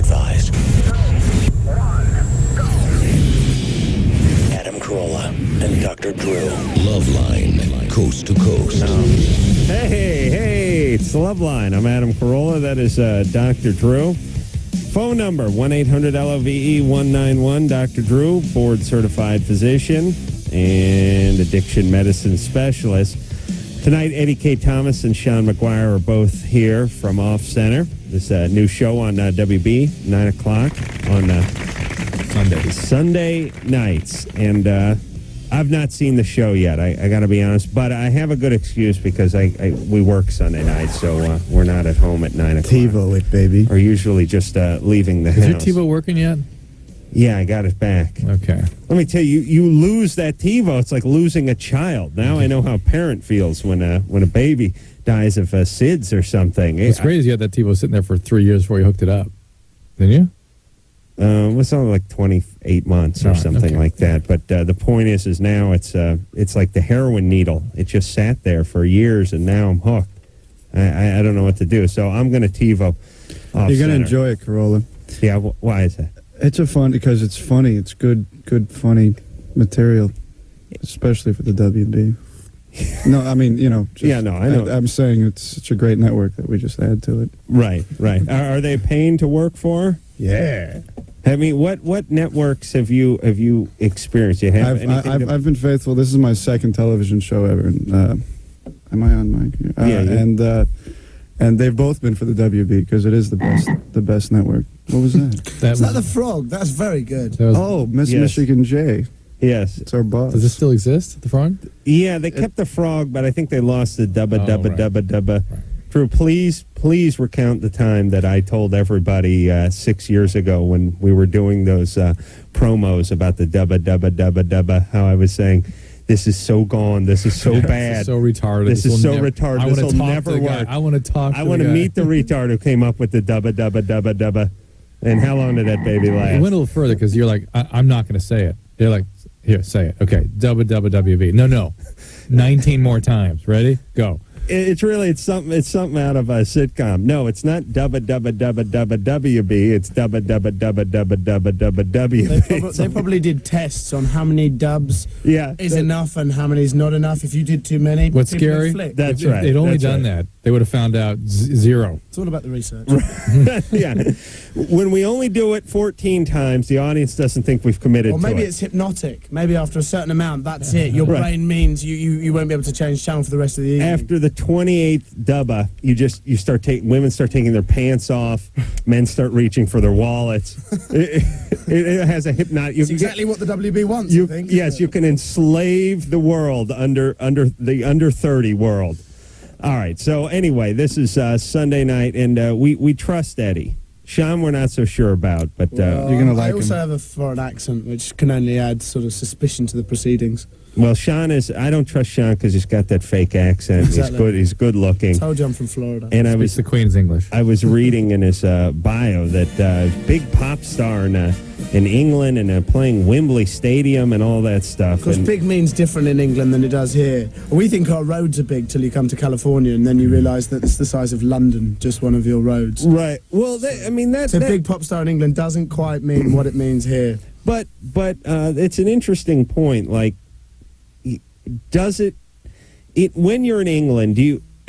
advised. Adam Carolla and Dr. Drew. Loveline, coast to coast. Hey, it's Loveline. I'm Adam Carolla. That is Dr. Drew. Phone number, 1-800-LOVE-191. Dr. Drew, board-certified physician and addiction medicine specialist. Tonight, Eddie K. Thomas and Sean McGuire are both here from Off Center. This new show on WB, 9 o'clock on Sunday nights. And I've not seen the show yet, I got to be honest. But I have a good excuse because we work Sunday nights, so we're not at home at 9 o'clock. TiVo it, baby. Or usually just leaving the house. Is your TiVo working yet? Yeah, I got it back. Okay. Let me tell you, you lose that TiVo, it's like losing a child. Now I know how a parent feels when a baby dies of SIDS or something. It's crazy you had that TiVo sitting there for 3 years before you hooked it up. Didn't you? It was only like 28 months or something like that. But the point is now it's like the heroin needle. It just sat there for years, and now I'm hooked. I don't know what to do. So I'm going to TiVo off You're going to center. enjoy it, Carolla. Yeah, why is that? It's because it's funny. It's good, funny material, especially for the WB. No, I mean, just, yeah, no, I know. I'm saying it's such a great network that we just add to it. Right. Are they paying to work for? Yeah. I mean, what networks have you experienced? You have I've been faithful. This is my second television show ever. And, am I on mic? Yeah. And they've both been for the WB because it is the best network. What was that? Is that the frog? That's very good. Miss Michigan J. Yes. It's our boss. Does it still exist, the frog? Yeah, they kept the frog, but I think they lost the dubba. Right. Drew, please recount the time that I told everybody 6 years ago when we were doing those promos about the dubba, how I was saying, this is so gone, this is so bad. This is so retarded. This is so retarded. This will never work. I want to talk to I want to meet the retard who came up with the dubba. And how long did that baby last? It went a little further because you're like, I'm not going to say it. You're like, here, say it. Okay, WB. No. 19 more times. Ready? Go. It's something out of a sitcom. No, it's not WB. It's WB. They probably did tests on how many dubs is enough and how many is not enough. If you did too many, what's scary? That's right. If they'd only done that, they would have found out zero. It's all about the research. Yeah. When we only do it 14 times, the audience doesn't think we've committed to it. Or maybe it's hypnotic. Maybe after a certain amount, that's it. Your brain means you won't be able to change channel for the rest of the evening. After the 28th dubba, women start taking their pants off, men start reaching for their wallets. It has a hypnotic. It's exactly what the WB wants, I think. Yes, you can enslave the world under the under 30 world. All right. So anyway, this is Sunday night, and we trust Eddie. Sean, we're not so sure about, but you're gonna like him. I also have a foreign accent, which can only add sort of suspicion to the proceedings. Well, I don't trust Sean because he's got that fake accent. Exactly. He's good looking. I told you I'm from Florida. And Speaks the Queen's English. I was reading in his bio that big pop star in England and playing Wembley Stadium and all that stuff. Because big means different in England than it does here. We think our roads are big till you come to California, and then you realise that it's the size of London, just one of your roads. Right. Well, that's a big pop star in England doesn't quite mean what it means here. But it's an interesting point. Like, does it when you're in England,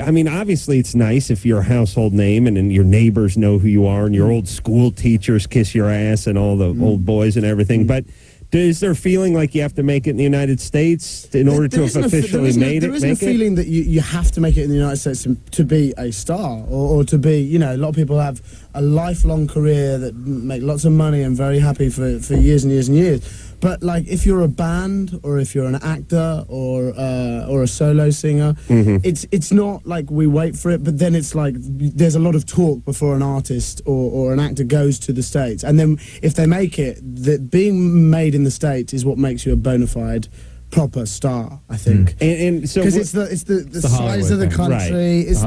obviously it's nice if you're a household name and your neighbors know who you are and your old school teachers kiss your ass and all the old boys and everything. But is there a feeling like you have to make it in the United States in order to have officially made it? There isn't a feeling that you have to make it in the United States to be a star or to be, a lot of people have a lifelong career that make lots of money and very happy for years and years and years. But like, if you're a band or if you're an actor or a solo singer, it's not like we wait for it. But then it's like there's a lot of talk before an artist or an actor goes to the States, and then if they make it, that being made in the States is what makes you a bona fide proper star, I think. And so because it's the size of the country. Right. It's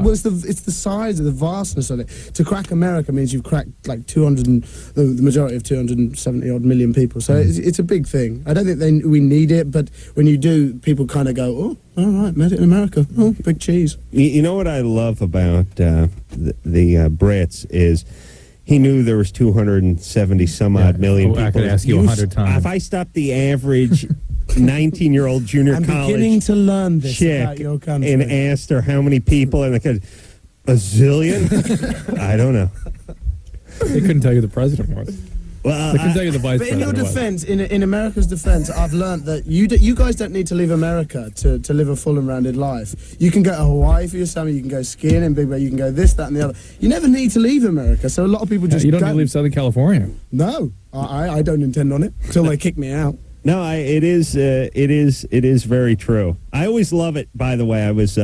the size of the vastness of it. To crack America means you've cracked like the majority of 270 odd million people. So it's a big thing. I don't think we need it, but when you do, people kind of go, oh, all right, made it in America. Oh, big cheese. You know what I love about the Brits is he knew there was 270 some odd million people. I could ask you 100 times. If I stopped the average 19-year-old junior I'm college beginning to learn this chick about your country. and asked her how many people, and they could, a zillion? I don't know. They couldn't tell you the president was. Well, They couldn't tell you the vice But in president your was. defense, in America's defense, I've learned that you guys don't need to leave America to live a full and rounded life. You can go to Hawaii for your summer, you can go skiing in Big Bear, you can go this, that, and the other. You never need to leave America. So a lot of people just You don't need to leave Southern California. No, I don't intend on it until they kick me out. No, it is very true. I always love it. By the way, I was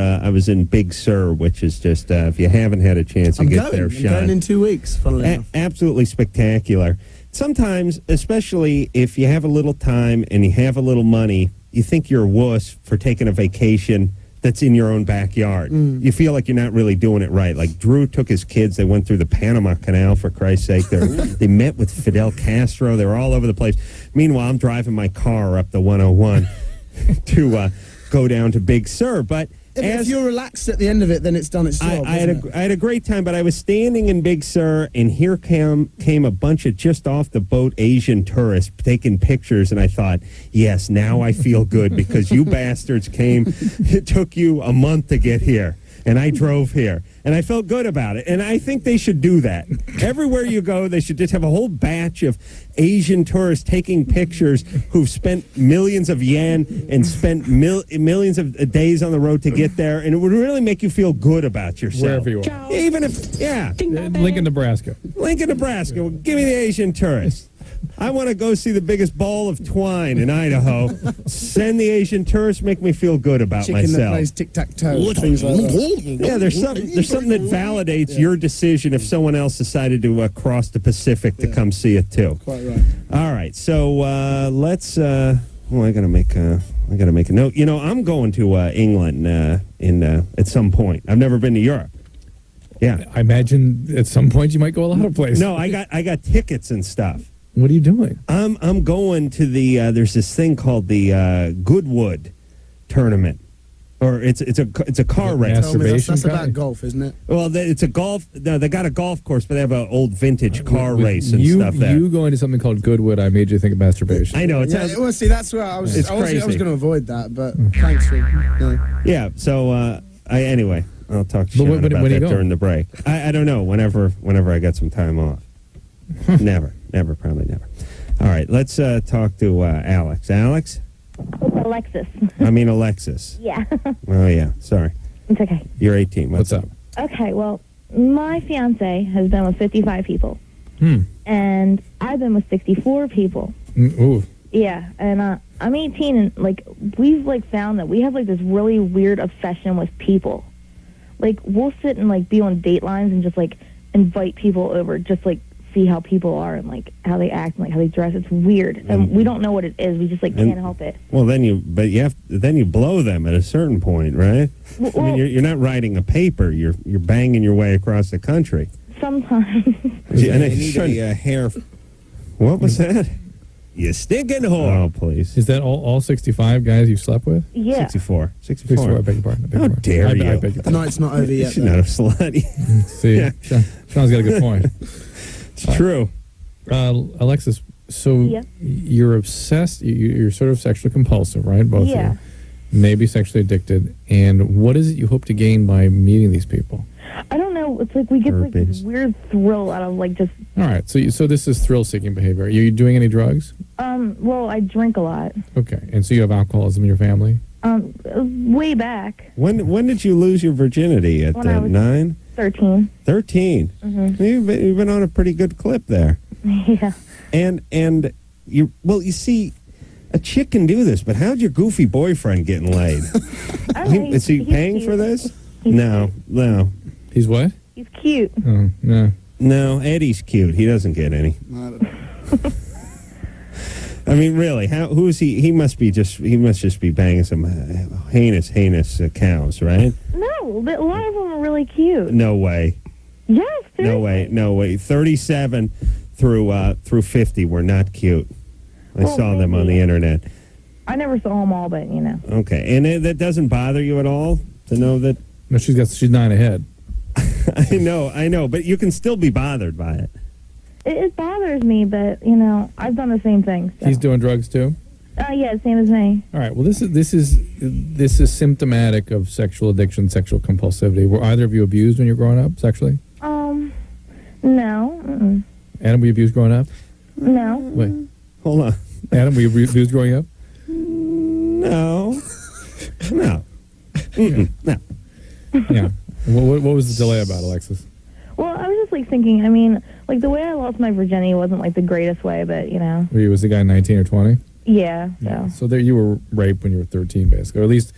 in Big Sur, which is just if you haven't had a chance to get there, I'm going in 2 weeks. Funnily enough. Absolutely spectacular. Sometimes, especially if you have a little time and you have a little money, you think you're a wuss for taking a vacation that's in your own backyard. You feel like you're not really doing it right. Like Drew took his kids, they went through the Panama Canal, for Christ's sake. They met with Fidel Castro. They were all over the place. Meanwhile, I'm driving my car up the 101 to go down to Big Sur. But if you're relaxed at the end of it, then it's done its job. I had a great time, but I was standing in Big Sur, and here came a bunch of just off the boat Asian tourists taking pictures, and I thought, yes, now I feel good because you bastards came. It took you a month to get here, and I drove here, and I felt good about it, and I think they should do that. Everywhere you go, they should just have a whole batch of Asian tourists taking pictures who've spent millions of yen and spent millions of days on the road to get there, and it would really make you feel good about yourself. Wherever you are. Even if, Lincoln, Nebraska. Lincoln, Nebraska. Well, give me the Asian tourists. I want to go see the biggest ball of twine in Idaho. Send the Asian tourists, make me feel good about Chicken that myself. plays tic-tac-toe, things like that. Yeah, there's something that validates your decision if someone else decided to cross the Pacific to come see it too. Quite right. All right, so let's. I gotta make a note. You know, I'm going to England at some point. I've never been to Europe. Yeah, I imagine at some point you might go a lot of places. no, I got tickets and stuff. What are you doing? I'm going to the. There's this thing called the Goodwood tournament, or it's a car race. Tell me, that's Masturbation about golf, isn't it? Well, it's a golf. No, they got a golf course, but they have an old vintage car race and stuff there. You going to something called Goodwood, I made you think of masturbation. I know. Well, see, that's where I was. It's I was crazy. going to avoid that, but thanks for. Yeah. So anyway, I'll talk to But Sean when about are you that going? during the break. I don't know. Whenever I get some time off. Never, probably never. All right, let's talk to Alex. Alex? Alexis. I mean Alexis. Yeah. Oh, yeah. Sorry. It's okay. You're 18. What's up? Okay, well, my fiance has been with 55 people. And I've been with 64 people. Ooh. Yeah, and I'm 18, and, like, we've, like, found that we have, like, this really weird obsession with people. Like, we'll sit and, like, be on Datelines and just, like, invite people over, just, like, see how people are and, like, how they act and, like, how they dress. It's weird. And we don't know what it is. We just, like, can't help it. Well, then you blow them at a certain point, right? Well, I mean, you're not writing a paper. You're banging your way across the country. sometimes. And I need a hair. What was that? You stinking whore. Oh, please. Is that all 65 guys you slept with? Yeah. 64. 64, I beg your pardon. How dare you? I beg your The night's not over yet. She's not a slut. See, Yeah. Sean's got a good point. It's true. Alexis, so Yeah. you're obsessed, you're sort of sexually compulsive, right? Both Yeah. of you. Maybe sexually addicted. And what is it you hope to gain by meeting these people? I don't know. It's like we get like this Herpes. weird thrill out of like just. All right, so this is thrill-seeking behavior. Are you doing any drugs? Well, I drink a lot. Okay, and so you have alcoholism in your family? Way back. When did you lose your virginity? At When I was 9? 13. 13? Mm-hmm. You've been on a pretty good clip there. Yeah. And you see, a chick can do this, but how'd your goofy boyfriend getting laid? Is he paying cute. for this? He's No. He's what? He's cute. Oh, no. No, Eddie's cute. He doesn't get any. I mean, really, who is he? He must just be banging some heinous cows, right? No, but a lot of them are really cute. No way. Yes. Seriously. No way. 37 through 50 were not cute. I Well, saw them on the maybe. internet. I never saw them all, but you know. Okay, and that doesn't bother you at all to know that? No, she's 9 ahead. I know, but you can still be bothered by it. It bothers me, but I've done the same thing. So. He's doing drugs too. Yeah, same as me. All right. Well, this is symptomatic of sexual addiction, sexual compulsivity. Were either of you abused when you were growing up sexually? No. Mm-mm. Adam, were you abused growing up? No. Wait. Hold on. Adam, were you abused growing up? No. No. No. Yeah. What was the delay about, Alexis? Well, I was just thinking. The way I lost my virginity wasn't the greatest way, but Was the guy 19 or 20? Yeah. So. So there, you were raped when you were 13, basically, or at least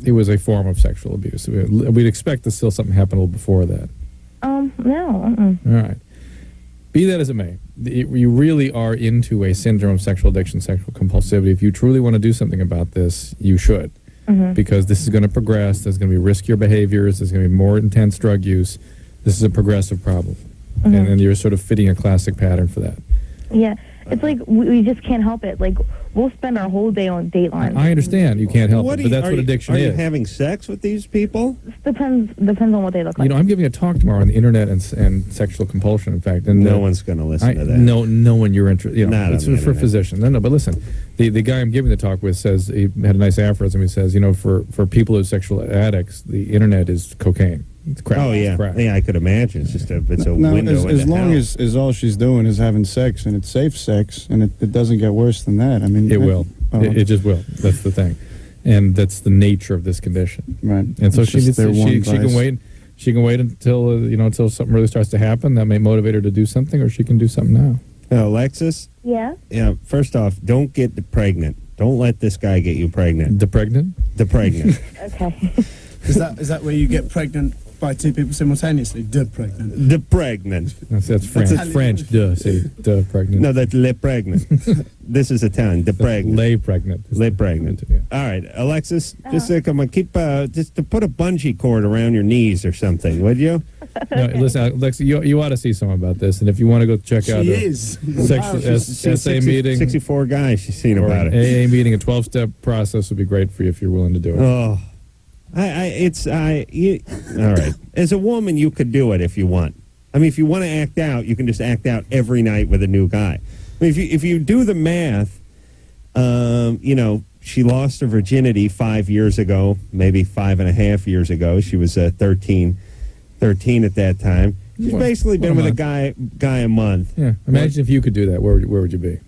it was a form of sexual abuse. We'd expect that still something happened a little before that. No. Mm-mm. All right. Be that as it may, you really are into a syndrome of sexual addiction, sexual compulsivity. If you truly want to do something about this, you should. Mm-hmm. Because this is going to progress. There's going to be riskier behaviors. There's going to be more intense drug use. This is a progressive problem. Mm-hmm. And you're sort of fitting a classic pattern for that. Yeah. It's we just can't help it. We'll spend our whole day on Dateline. I understand you can't help it, but that's what addiction is. Are you having sex with these people? Depends on what they look like. I'm giving a talk tomorrow on the internet and sexual compulsion, in fact. And no one's going to listen to that. No one you're interested. It's for internet. physicians. No, but listen, the guy I'm giving the talk with says, he had a nice aphorism. He says, for people who are sexual addicts, the internet is cocaine. It's crack. Oh yeah, it's crack. yeah. I could imagine. It's just a window as into long hell. as all she's doing is having sex and it's safe sex and it doesn't get worse than that. I mean, It will. It just will. That's the thing, and that's the nature of this condition. Right. And so It's she just their one can vice. wait. She can wait until until something really starts to happen that may motivate her to do something, or she can do something now. Alexis. Yeah. Yeah. First off, don't get pregnant. Don't let this guy get you pregnant. The pregnant. Okay. Is that where you get pregnant by two people simultaneously? Pregnant. The pregnant. That's French. Italian. French. Duh. See, duh. Pregnant. No, that's le pregnant. This is Italian. The pregnant. Lay pregnant. Lay pregnant. Yeah. All right, Alexis. Just come on. Keep just to put a bungee cord around your knees or something, would you? No, listen, Alexis, you ought to see someone about this, and if you want to go check out She a is. SA meeting, 64 guys. She's seen or about an it. AA meeting, a 12-step process would be great for you if you're willing to do it. Oh, all right. As a woman, you could do it if you want. I mean, if you want to act out, you can just act out every night with a new guy. I mean, if you do the math, she lost her virginity 5 years ago, maybe 5.5 years ago. She was 13 at that time. She's basically been with a guy a month. Yeah. Imagine if you could do that. Where would you be?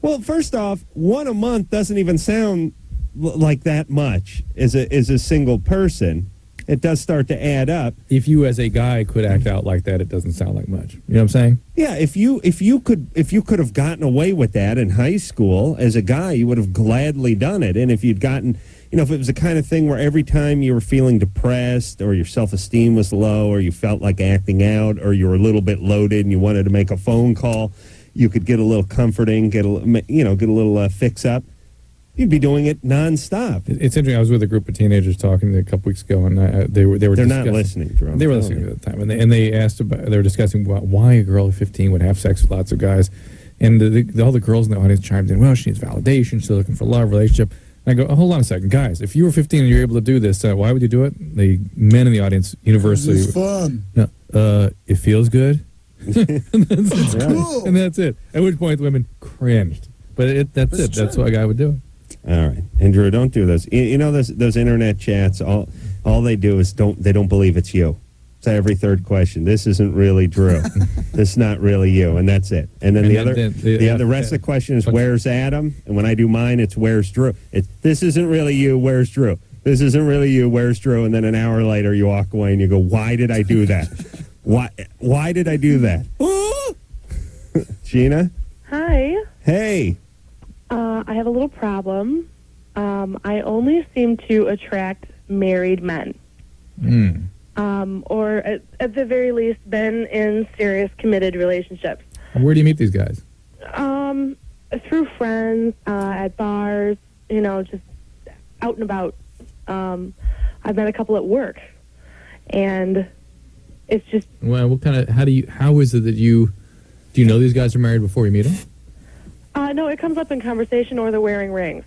Well, first off, one a month doesn't even sound like that much as a single person. It does start to add up. If you as a guy could act out like that, it doesn't sound like much. You know what I'm saying? Yeah, if you could have gotten away with that in high school as a guy, you would have gladly done it. And if you'd gotten, if it was the kind of thing where every time you were feeling depressed or your self-esteem was low or you felt like acting out or you were a little bit loaded and you wanted to make a phone call, you could get a little comforting, get a little fix up. You'd be doing it nonstop. It's interesting. I was with a group of teenagers talking a couple weeks ago, and they were. They're not listening, Jerome. They were listening at the time, and they asked about. They were discussing why a girl at 15 would have sex with lots of guys, and all the girls in the audience chimed in. Well, she needs validation. She's looking for love, relationship. And I go, hold on a second, guys. If you were 15 and you're able to do this, why would you do it? The men in the audience universally. It's fun. No, it feels good. It's cool. And that's it. At which point the women cringed. But that's it. That's why a guy would do it. All right, and Drew, don't do those. Those internet chats. All they do is they don't believe it's you. It's every third question. This isn't really Drew. This is not really you, and that's it. And then the rest of the question is where's Adam? And when I do mine, it's where's Drew. This isn't really you. Where's Drew? This isn't really you. Where's Drew? And then an hour later, you walk away and you go, why did I do that? Why did I do that? Gina? Hi. Hey. I have a little problem. I only seem to attract married men. Or at the very least, been in serious, committed relationships. Where do you meet these guys? Through friends, at bars, just out and about. I've met a couple at work. And it's just... Well, how is it that do you know these guys are married before you meet them? No, it comes up in conversation or they're wearing rings.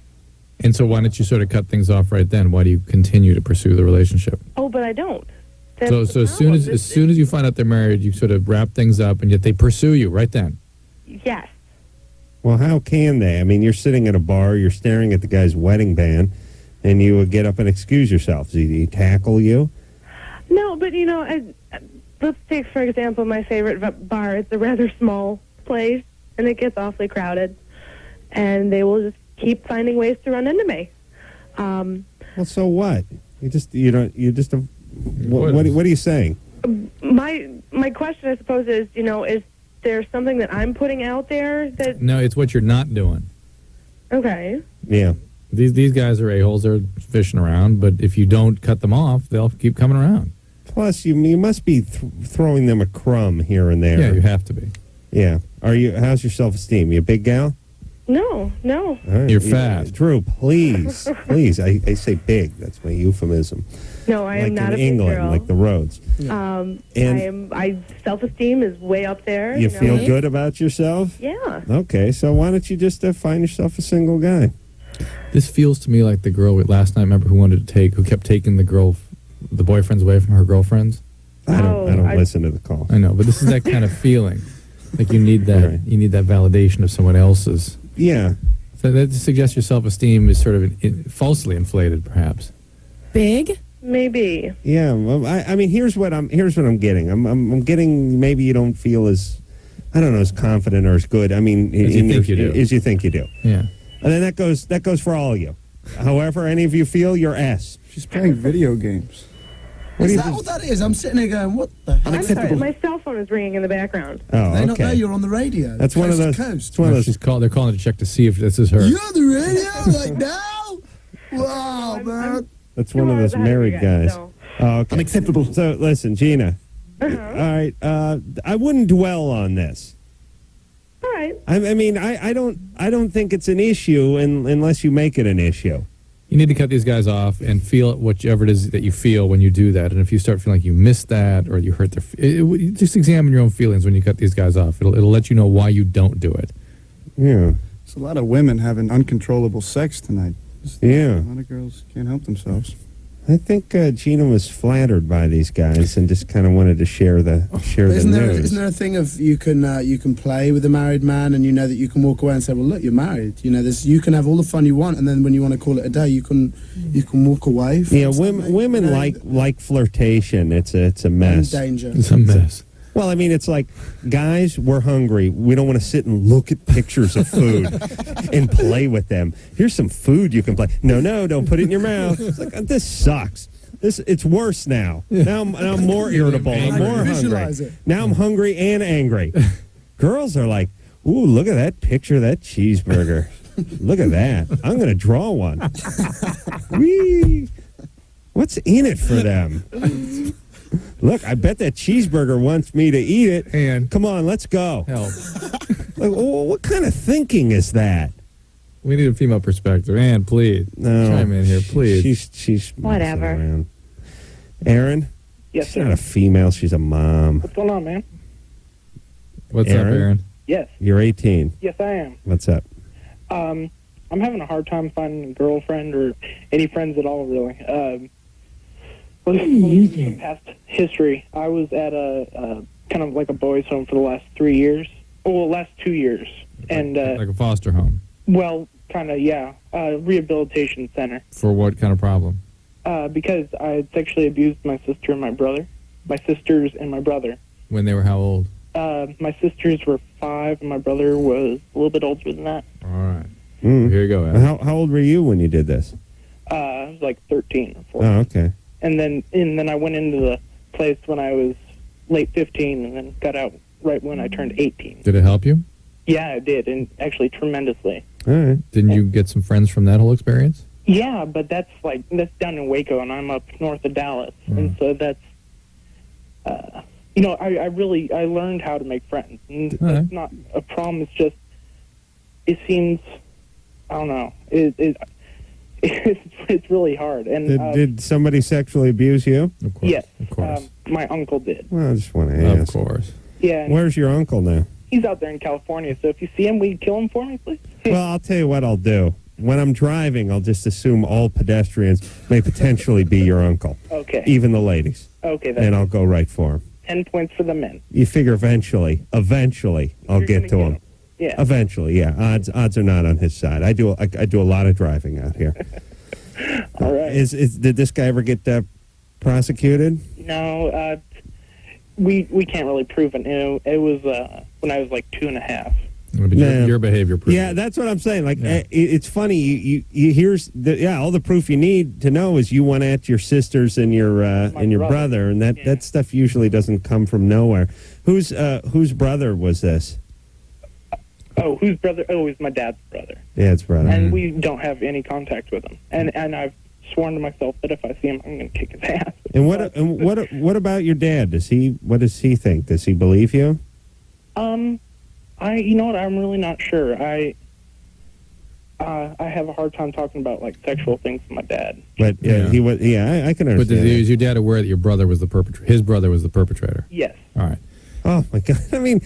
And so why don't you sort of cut things off right then? Why do you continue to pursue the relationship? Oh, but I don't. So as soon as you find out they're married, you sort of wrap things up, and yet they pursue you right then. Yes. Well, how can they? I mean, you're sitting at a bar, you're staring at the guy's wedding band, and you would get up and excuse yourself. Did he tackle you? No, but let's take, for example, my favorite bar. It's a rather small place, and it gets awfully crowded. And they will just keep finding ways to run into me. Well, so what? What are you saying? My question, I suppose, is, is there something that I'm putting out there that... No, it's what you're not doing. Okay. Yeah. These guys are a-holes. They're fishing around, but if you don't cut them off, they'll keep coming around. Plus, you must be throwing them a crumb here and there. Yeah, you have to be. Yeah. How's your self-esteem? You a big gal? No. Right. You're fat. Drew, please. Please. I say big. That's my euphemism. No, I am not a big England, girl. like the roads. I self-esteem is way up there. You feel good about yourself? Yeah. Okay, so why don't you just find yourself a single guy? This feels to me like the girl last night. Remember who kept taking the boyfriends away from her girlfriends? I don't listen to the call. I know, but this is that kind of feeling. Like you need that. Right. You need that validation of someone else's. Yeah. So that suggests your self-esteem is sort of falsely inflated, perhaps. Big? Maybe. Yeah. Well, I mean, here's what I'm getting. I'm getting. Maybe you don't feel as, I don't know, as confident or as good. I mean, as you think you do. As you think you do. Yeah. And then that goes for all of you. However, any of you feel, you're S. She's playing video games. Is that what that is? I'm sitting there going, what the hell? I'm sorry, my cell phone is ringing in the background. Oh, They not know okay. you're on the radio. That's one of those. Coast. It's one of those. They're calling to check to see if this is her. You're on the radio right now? Wow, man. That's one of those married guys. So. Oh, okay. Unacceptable. So listen, Gina. All right. I wouldn't dwell on this. All right. I mean, I don't think it's an issue unless you make it an issue. You need to cut these guys off and feel whatever it is that you feel when you do that. And if you start feeling like you missed that or you hurt just examine your own feelings when you cut these guys off. It'll let you know why you don't do it. Yeah. There's a lot of women having uncontrollable sex tonight. Yeah. A lot of girls can't help themselves. I think Gina was flattered by these guys and just kind of wanted to share the news. Isn't there a thing of you can play with a married man and you know that you can walk away and say, well, look, you're married. You know, you can have all the fun you want, and then when you want to call it a day, you can walk away. Yeah, women like flirtation. It's a mess. And danger. It's a mess. Well, I mean, it's like, guys, we're hungry. We don't want to sit and look at pictures of food and play with them. Here's some food you can play. No, don't put it in your mouth. It's like, this sucks. It's worse now. Now I'm more irritable. I'm more hungry. Now I'm hungry and angry. Girls are like, ooh, look at that picture of that cheeseburger. Look at that. I'm going to draw one. Whee! What's in it for them? Look, I bet that cheeseburger wants me to eat it. And come on, let's go. Help. Like, what kind of thinking is that? We need a female perspective. Ann, please. No. Chime in here, please. She's Whatever. around. Aaron? Yes, she's sir. not a female. She's a mom. What's going on, man? What's up, Aaron? Yes. You're 18. Yes, I am. What's up? I'm having a hard time finding a girlfriend or any friends at all, really. Some past history. I was at a kind of like a boys' home for the last 3 years. Well, last 2 years. And like a foster home. Well, kind of, yeah. Rehabilitation center. For what kind of problem? Because I sexually abused my sister and my brother. My sisters and my brother. When they were how old? My sisters were 5, and my brother was a little bit older than that. All right. Here you go, Adam. How old were you when you did this? I was like 13 or 14. Oh, okay. And then I went into the place when I was late 15, and then got out right when I turned 18. Did it help you? Yeah, it did, and actually tremendously. All right. Didn't you get some friends from that whole experience? Yeah, but that's down in Waco, and I'm up north of Dallas, and so that's, I learned how to make friends, and that's not a problem. It's just, it seems, I don't know, it's really hard. And did somebody sexually abuse you? Of course. Yes, of course. my uncle did. Well, I just want to ask. Of course. Yeah. And where's your uncle now? he's out there in California, so if you see him, will you kill him for me, please? Well, I'll tell you what I'll do. When I'm driving, I'll just assume all pedestrians may potentially be your uncle. Okay. Even the ladies. Okay, and I'll go right for him. 10 points for the men. You figure eventually, I'll You're get gonna to get him. 'em. Yeah. Eventually, yeah. Odds are not on his side. I do a lot of driving out here. All right. Did this guy ever get prosecuted? No, we can't really prove it. It was when I was like 2.5. Your behavior proves Yeah, it. that's what I'm saying. Like, it's funny. You here's all the proof you need to know is you went at your sisters and your brother, and that stuff usually doesn't come from nowhere. Whose brother was this? Oh, whose brother? Oh, it's my dad's brother. Yeah, it's brother. And we don't have any contact with him. And I've sworn to myself that if I see him, I'm going to kick his ass. And what about your dad? What does he think? Does he believe you? You know what? I'm really not sure. I have a hard time talking about like sexual things with my dad. But he was. Yeah, I can understand. But is your dad aware that your brother was the perpetrator? His brother was the perpetrator. Yes. All right. Oh my God! I mean,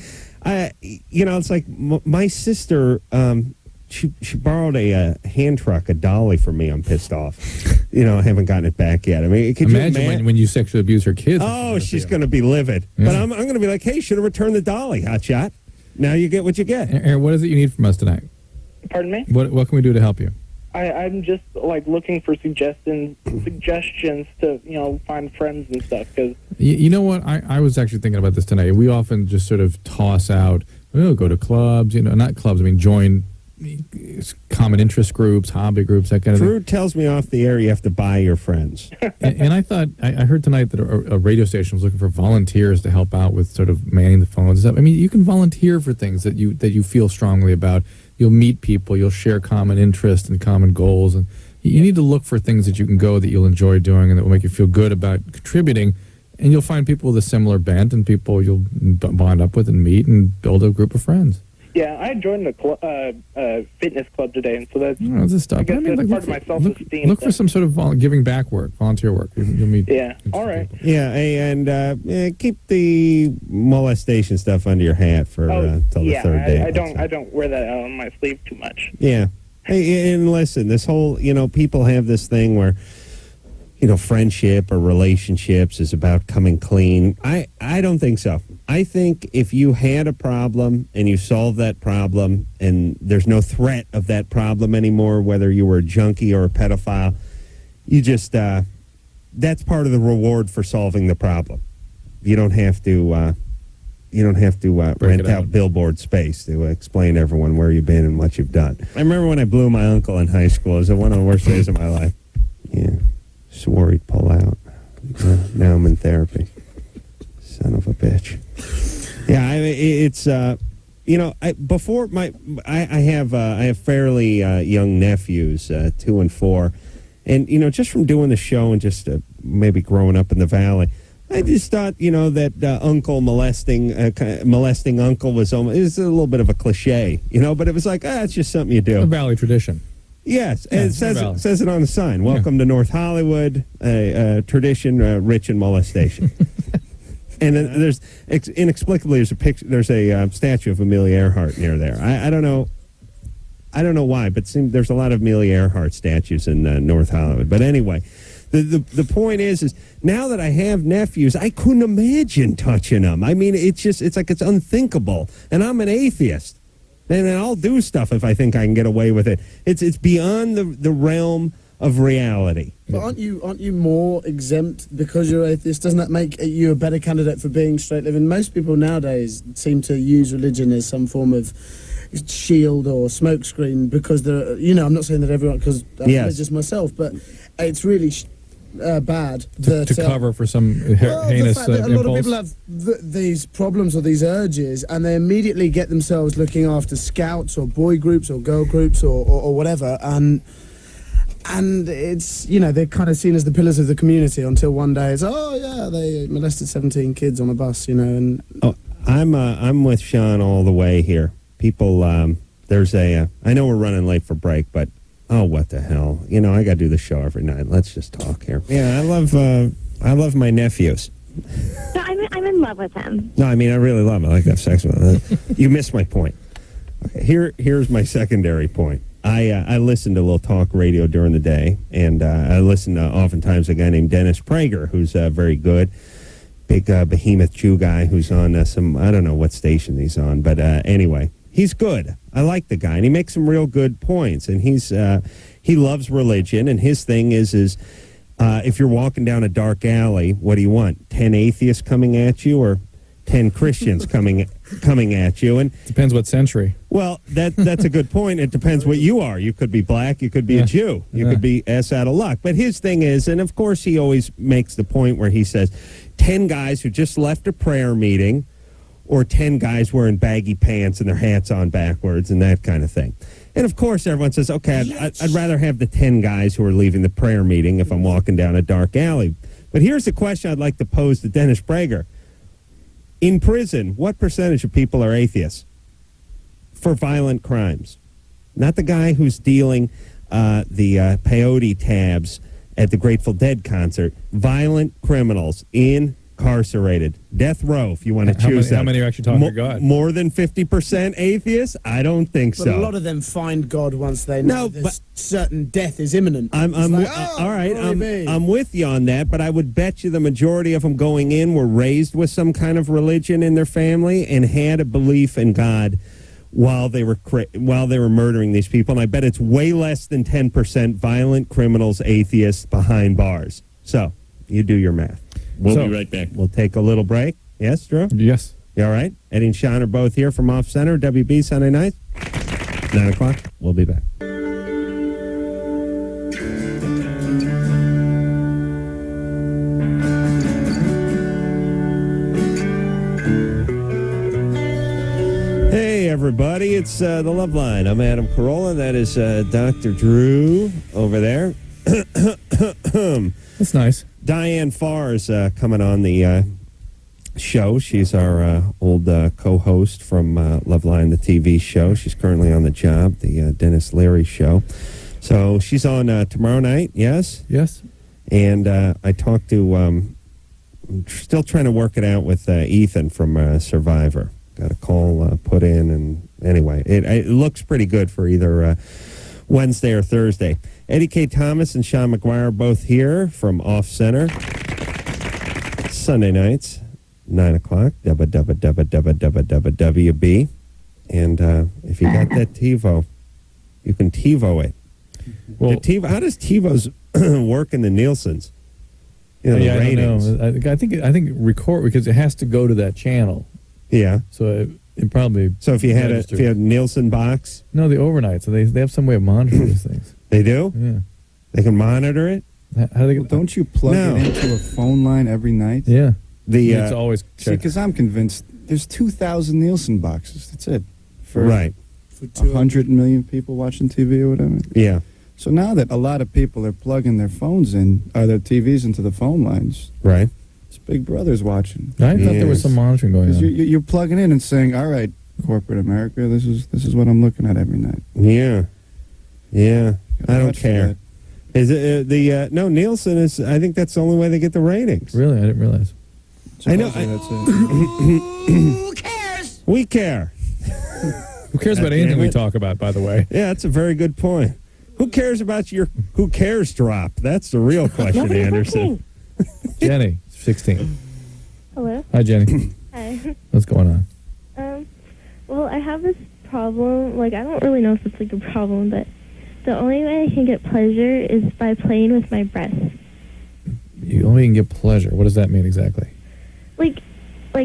it's like my sister. She borrowed a hand truck, a dolly from me. I'm pissed off. I haven't gotten it back yet. I mean, could imagine when you sexually abuse her kids. Oh, she's going to be livid. Yeah. But I'm going to be like, hey, should have returned the dolly, hotshot. Now you get what you get. Aaron, what is it you need from us tonight? Pardon me? What can we do to help you? I'm just like looking for suggestions to find friends and stuff. Because you know what, I was actually thinking about this tonight. We often just sort of toss out, go to clubs. Not clubs. I mean, join common interest groups, hobby groups, that kind of thing. Drew tells me off the air you have to buy your friends. and I thought, I heard tonight that a radio station was looking for volunteers to help out with sort of manning the phones and stuff. I mean, you can volunteer for things that you feel strongly about. You'll meet people, you'll share common interests and common goals, and you need to look for things that you can go that you'll enjoy doing and that will make you feel good about contributing. And you'll find people with a similar bent and people you'll bond up with and meet and build a group of friends. Yeah, I joined a fitness club today, and so that's stuff. I guess that's part of my self-esteem. Look for some sort of giving back work, volunteer work. You'll meet. Yeah, all right. People. Yeah, and keep the molestation stuff under your hat for till the third day. I don't wear that out on my sleeve too much. Yeah. Hey, and listen, this whole people have this thing where friendship or relationships is about coming clean. I don't think so. I think if you had a problem and you solve that problem and there's no threat of that problem anymore, whether you were a junkie or a pedophile, you just that's part of the reward for solving the problem. You don't have to rent out billboard space to explain to everyone where you've been and what you've done. I remember when I blew my uncle in high school. It was one of the worst days of my life. Yeah. Swore he'd pull out. Now I'm in therapy. Son of a bitch. Yeah, it's I have fairly young nephews, 2 and 4, and just from doing the show and just maybe growing up in the valley, I just thought that uncle molesting uncle was a little bit of a cliche, but it was like it's just something you do. A valley tradition. Yes, and it says it on the sign. Welcome to North Hollywood, tradition rich in molestation. And then there's inexplicably there's a picture. There's a statue of Amelia Earhart near there. I don't know why, but there's a lot of Amelia Earhart statues in North Hollywood. But anyway, the point is now that I have nephews, I couldn't imagine touching them. I mean, it's like it's unthinkable. And I'm an atheist. And I'll do stuff if I think I can get away with it. It's beyond the realm of reality. But aren't you more exempt because you're atheist? Doesn't that make you a better candidate for being straight living? Most people nowadays seem to use religion as some form of shield or smokescreen because they're, I'm not saying that everyone, because I'm religious myself, but it's really bad to cover for some heinous the fact that a lot of impulse. people have these problems or these urges, and they immediately get themselves looking after scouts or boy groups or girl groups or whatever, and it's they're kind of seen as the pillars of the community until one day it's they molested 17 kids on a bus, and I'm with Sean all the way here. People, there's I know we're running late for break, but oh, what the hell? I got to do the show every night. Let's just talk here. Yeah, I love my nephews. So I'm in love with him. No, I mean, I really love him. I like to have sex with him. You missed my point. Okay, here's my secondary point. I listen to a little talk radio during the day, and I listen to oftentimes a guy named Dennis Prager, who's very good. Big behemoth Jew guy who's on some, I don't know what station he's on, but anyway, he's good. I like the guy, and he makes some real good points, and he loves religion, and his thing is if you're walking down a dark alley, what do you want? 10 atheists coming at you, or 10 Christians coming at you? And depends what century. Well, that's a good point. It depends what you are. You could be black. You could be a Jew. You could be ass out of luck. But his thing is, and of course he always makes the point where he says 10 guys who just left a prayer meeting, or 10 guys wearing baggy pants and their hats on backwards and that kind of thing. And of course everyone says, okay, I'd rather have the 10 guys who are leaving the prayer meeting if I'm walking down a dark alley. But here's the question I'd like to pose to Dennis Prager. In prison, what percentage of people are atheists for violent crimes? Not the guy who's dealing the peyote tabs at the Grateful Dead concert. Violent criminals, incarcerated. Death row, if you want to choose that. How many are actually talking to God? More than 50% atheists? I don't think But so. a lot of them find God once they know that certain death is imminent. I'm with you on that, but I would bet you the majority of them going in were raised with some kind of religion in their family and had a belief in God while they were murdering these people. And I bet it's way less than 10% violent criminals, atheists behind bars. So you do your math. We'll be right back. We'll take a little break. Yes, Drew? Yes. You all right? Eddie and Sean are both here from Off Center, WB Sunday nights, 9 o'clock. We'll be back. Hey, everybody. It's the Loveline. I'm Adam Carolla. That is Dr. Drew over there. That's nice. Diane Farr is coming on the show. She's our old co-host from Loveline, the TV show. She's currently on the job, the Dennis Leary show. So she's on tomorrow night, yes? Yes. And I talked to, I'm still trying to work it out with Ethan from Survivor. Got a call put in, and anyway, it looks pretty good for either Wednesday or Thursday. Eddie K. Thomas and Sean McGuire are both here from Off Center. Sunday nights, 9 o'clock, WB. And if you got that TiVo, you can TiVo it. Well, how does TiVo's work in the Nielsen's? You know, the ratings. I don't know. I think record, because it has to go to that channel. Yeah. So it probably. So if you had a Nielsen box? No, the overnight. So they have some way of monitoring these things. They do? Yeah. They can monitor it? How do they? Don't you plug it into a phone line every night? Yeah. It's always checked. Because I'm convinced there's 2,000 Nielsen boxes. That's it. For right. For 100 million people watching TV or whatever. Yeah. So now that a lot of people are plugging their phones in, or their TVs into the phone lines, right? It's Big Brother's watching. I thought there was some monitoring going on. You're plugging in and saying, "All right, corporate America, this is what I'm looking at every night." Yeah, yeah. I don't for care. that. Is it no Nielsen is? I think that's the only way they get the ratings. Really, I didn't realize. I know. That's it. Who cares? We care. Who cares about anything we talk about? By the way. Yeah, that's a very good point. Who cares about your "Who cares" drop? That's the real question, Nobody's Anderson. Jenny, 16. Hello. Hi, Jenny. Hi. What's going on? Well, I have this problem. Like, I don't really know if it's like a problem, but the only way I can get pleasure is by playing with my breasts. You only can get pleasure. What does that mean exactly? Like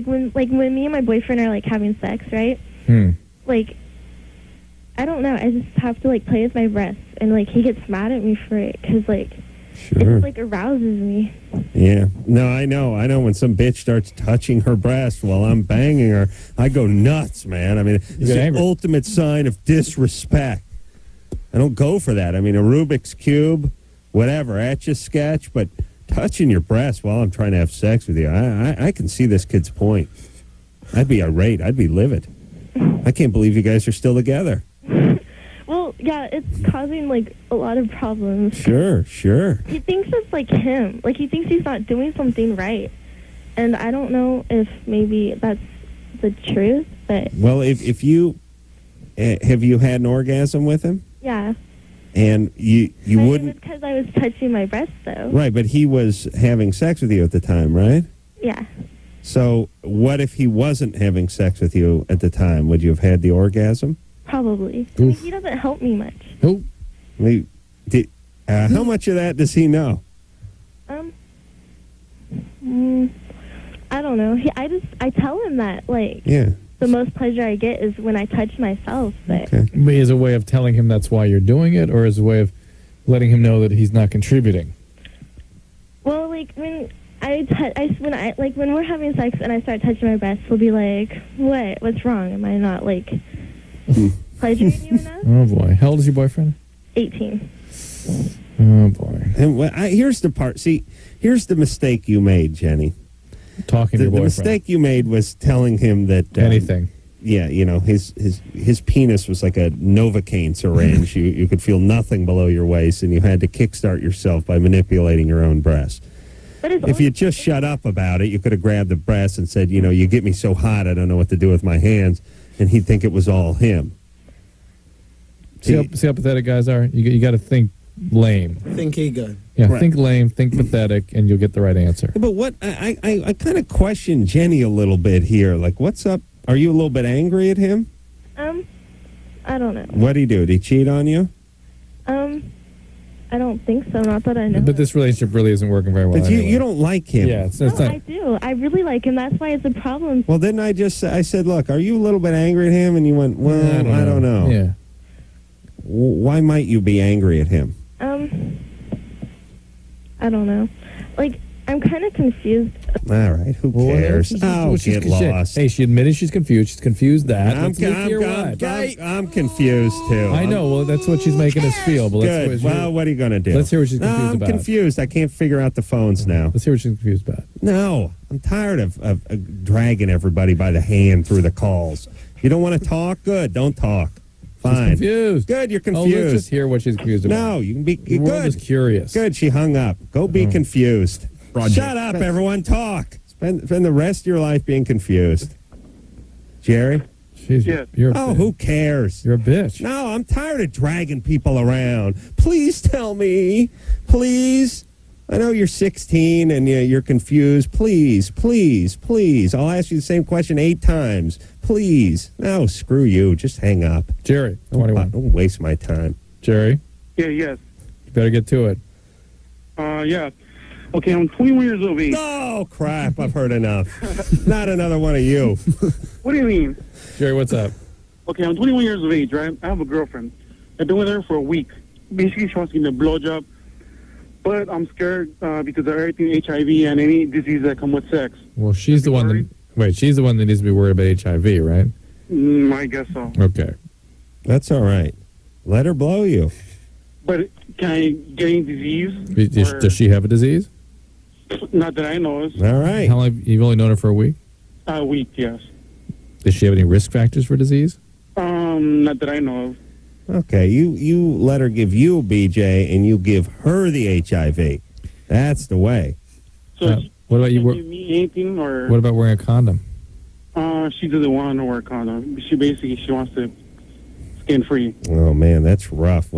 when me and my boyfriend are like having sex, right? Like, I don't know. I just have to like play with my breasts, and like he gets mad at me for it because like it just like arouses me. Yeah. No, I know. When some bitch starts touching her breast while I'm banging her, I go nuts, man. I mean, it's the ultimate sign of disrespect. I don't go for that. I mean, a Rubik's Cube, whatever, Etch-a-Sketch, but touching your breast while I'm trying to have sex with you, I can see this kid's point. I'd be irate. I'd be livid. I can't believe you guys are still together. Well, yeah, it's causing like a lot of problems. Sure. He thinks it's like him. Like, he thinks he's not doing something right. And I don't know if maybe that's the truth, but... Well, if you... have you had an orgasm with him? Yeah. And you wouldn't. Because I was touching my breast, though. Right, but he was having sex with you at the time, right? Yeah. So what if he wasn't having sex with you at the time? Would you have had the orgasm? Probably. I mean, he doesn't help me much. Oh. How much of that does he know? I don't know. I tell him that, like, Yeah. the most pleasure I get is when I touch myself. But As a way of telling him that's why you're doing it, or as a way of letting him know that he's not contributing? well, like when when we're having sex and I start touching my breast, he'll be like, "What? What's wrong? Am I not like pleasuring you enough?" Oh boy, how old is your boyfriend? 18. Oh boy. And here's the part. See, here's the mistake you made, Jenny. Talking to your The boyfriend. mistake you made was telling him that Anything. Yeah, his penis was like a Novocaine syringe. you could feel nothing below your waist, and you had to kickstart yourself by manipulating your own breast. But it's If you just shut up about it, you could have grabbed the breast and said, you get me so hot, I don't know what to do with my hands, and he'd think it was all him. See how pathetic guys are? You got to think lame. Think ego. Yeah, Right. think lame, think pathetic, and you'll get the right answer. But what I kind of question Jenny a little bit here. Like, what's up? Are you a little bit angry at him? I don't know. What'd he do? Did he cheat on you? I don't think so. Not that I know. But this relationship really isn't working very well. But anyway. you don't like him. Yeah, it's No, not. I do. I really like him. That's why it's a problem. Well, didn't I said, look, are you a little bit angry at him? And you went, well, I don't know. Yeah. Why might you be angry at him? I don't know. Like, I'm kind of confused. All right, who Well, cares? well, Get lost. Hey, she admitted she's confused. She's confused that. I'm Let's hear what. I'm confused too. I know. Well, that's what she's making us feel. But Good. let's Well, what are you going to do? let's hear what she's confused I'm about. confused. I can't figure out the phones now. Let's hear what she's confused about. No, I'm tired of dragging everybody by the hand through the calls. You don't want to talk? Good. Don't talk. Fine. She's confused. Good. You're Oh, let's confused. just hear what she's confused about. No, you can be The world is good. curious. Good. She hung up. Go be confused. Shut up, everyone. Talk. Spend the rest of your life being confused. Jerry? You're a bitch. Who cares? You're a bitch. No, I'm tired of dragging people around. Please tell me. Please. I know you're 16 and you're confused. Please, please, please. I'll ask you the same question 8 times. Please. No, screw you. Just hang up. Jerry, 21. Don't waste my time. Jerry, Yeah, yes. you better get to it. Yeah. Okay, I'm 21 years of age. Oh, crap. I've heard enough. Not another one of you. What do you mean? Jerry, what's up? Okay, I'm 21 years of age, right? I have a girlfriend. I've been with her for a week. Basically, she wants to give me a blowjob, but I'm scared because of everything HIV and any disease that come with sex. Well, she's the one that... Wait, she's the one that needs to be worried about HIV, right? I guess so. Okay. That's all right. Let her blow you. But can I get any disease? Does she have a disease? Not that I know of. All right. How long? You've only known her for a week? A week, yes. Does she have any risk factors for disease? Not that I know of. Okay, you let her give you a BJ and you give her the HIV. That's the way. So what about you? Can give me anything, or What about wearing a condom? she doesn't want to wear a condom. She wants to skin free. Oh man, that's rough.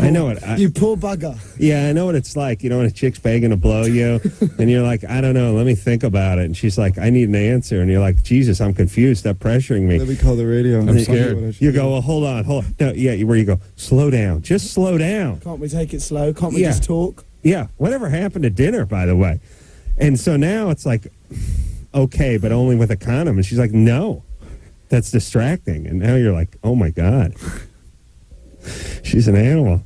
I know it. You poor bugger. Yeah, I know what it's like. You know when a chick's begging to blow you, and you're like, I don't know, let me think about it. And she's like, I need an answer. And you're like, Jesus, I'm confused. Stop pressuring me. Let me call the radio. I'm scared. You go, well, hold on. No, yeah, where you go, slow down. Just slow down. Can't we take it slow? Can't we just talk? Yeah, whatever happened to dinner, by the way? And so now it's like, okay, but only with a condom. And she's like, no, that's distracting. And now you're like, oh, my God. She's an animal.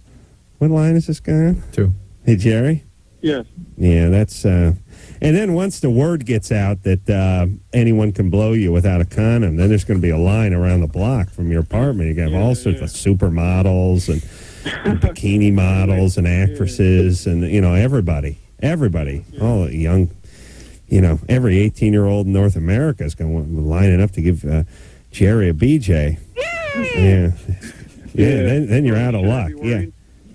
What line is this guy on? 2. Hey, Jerry? Yes. Yeah, that's... and then once the word gets out that anyone can blow you without a condom, then there's going to be a line around the block from your apartment. You can have all sorts of supermodels and bikini models and actresses and, everybody. All the young, every 18-year-old in North America is going to lining up to give Jerry a BJ. Yeah. Then you're out of luck.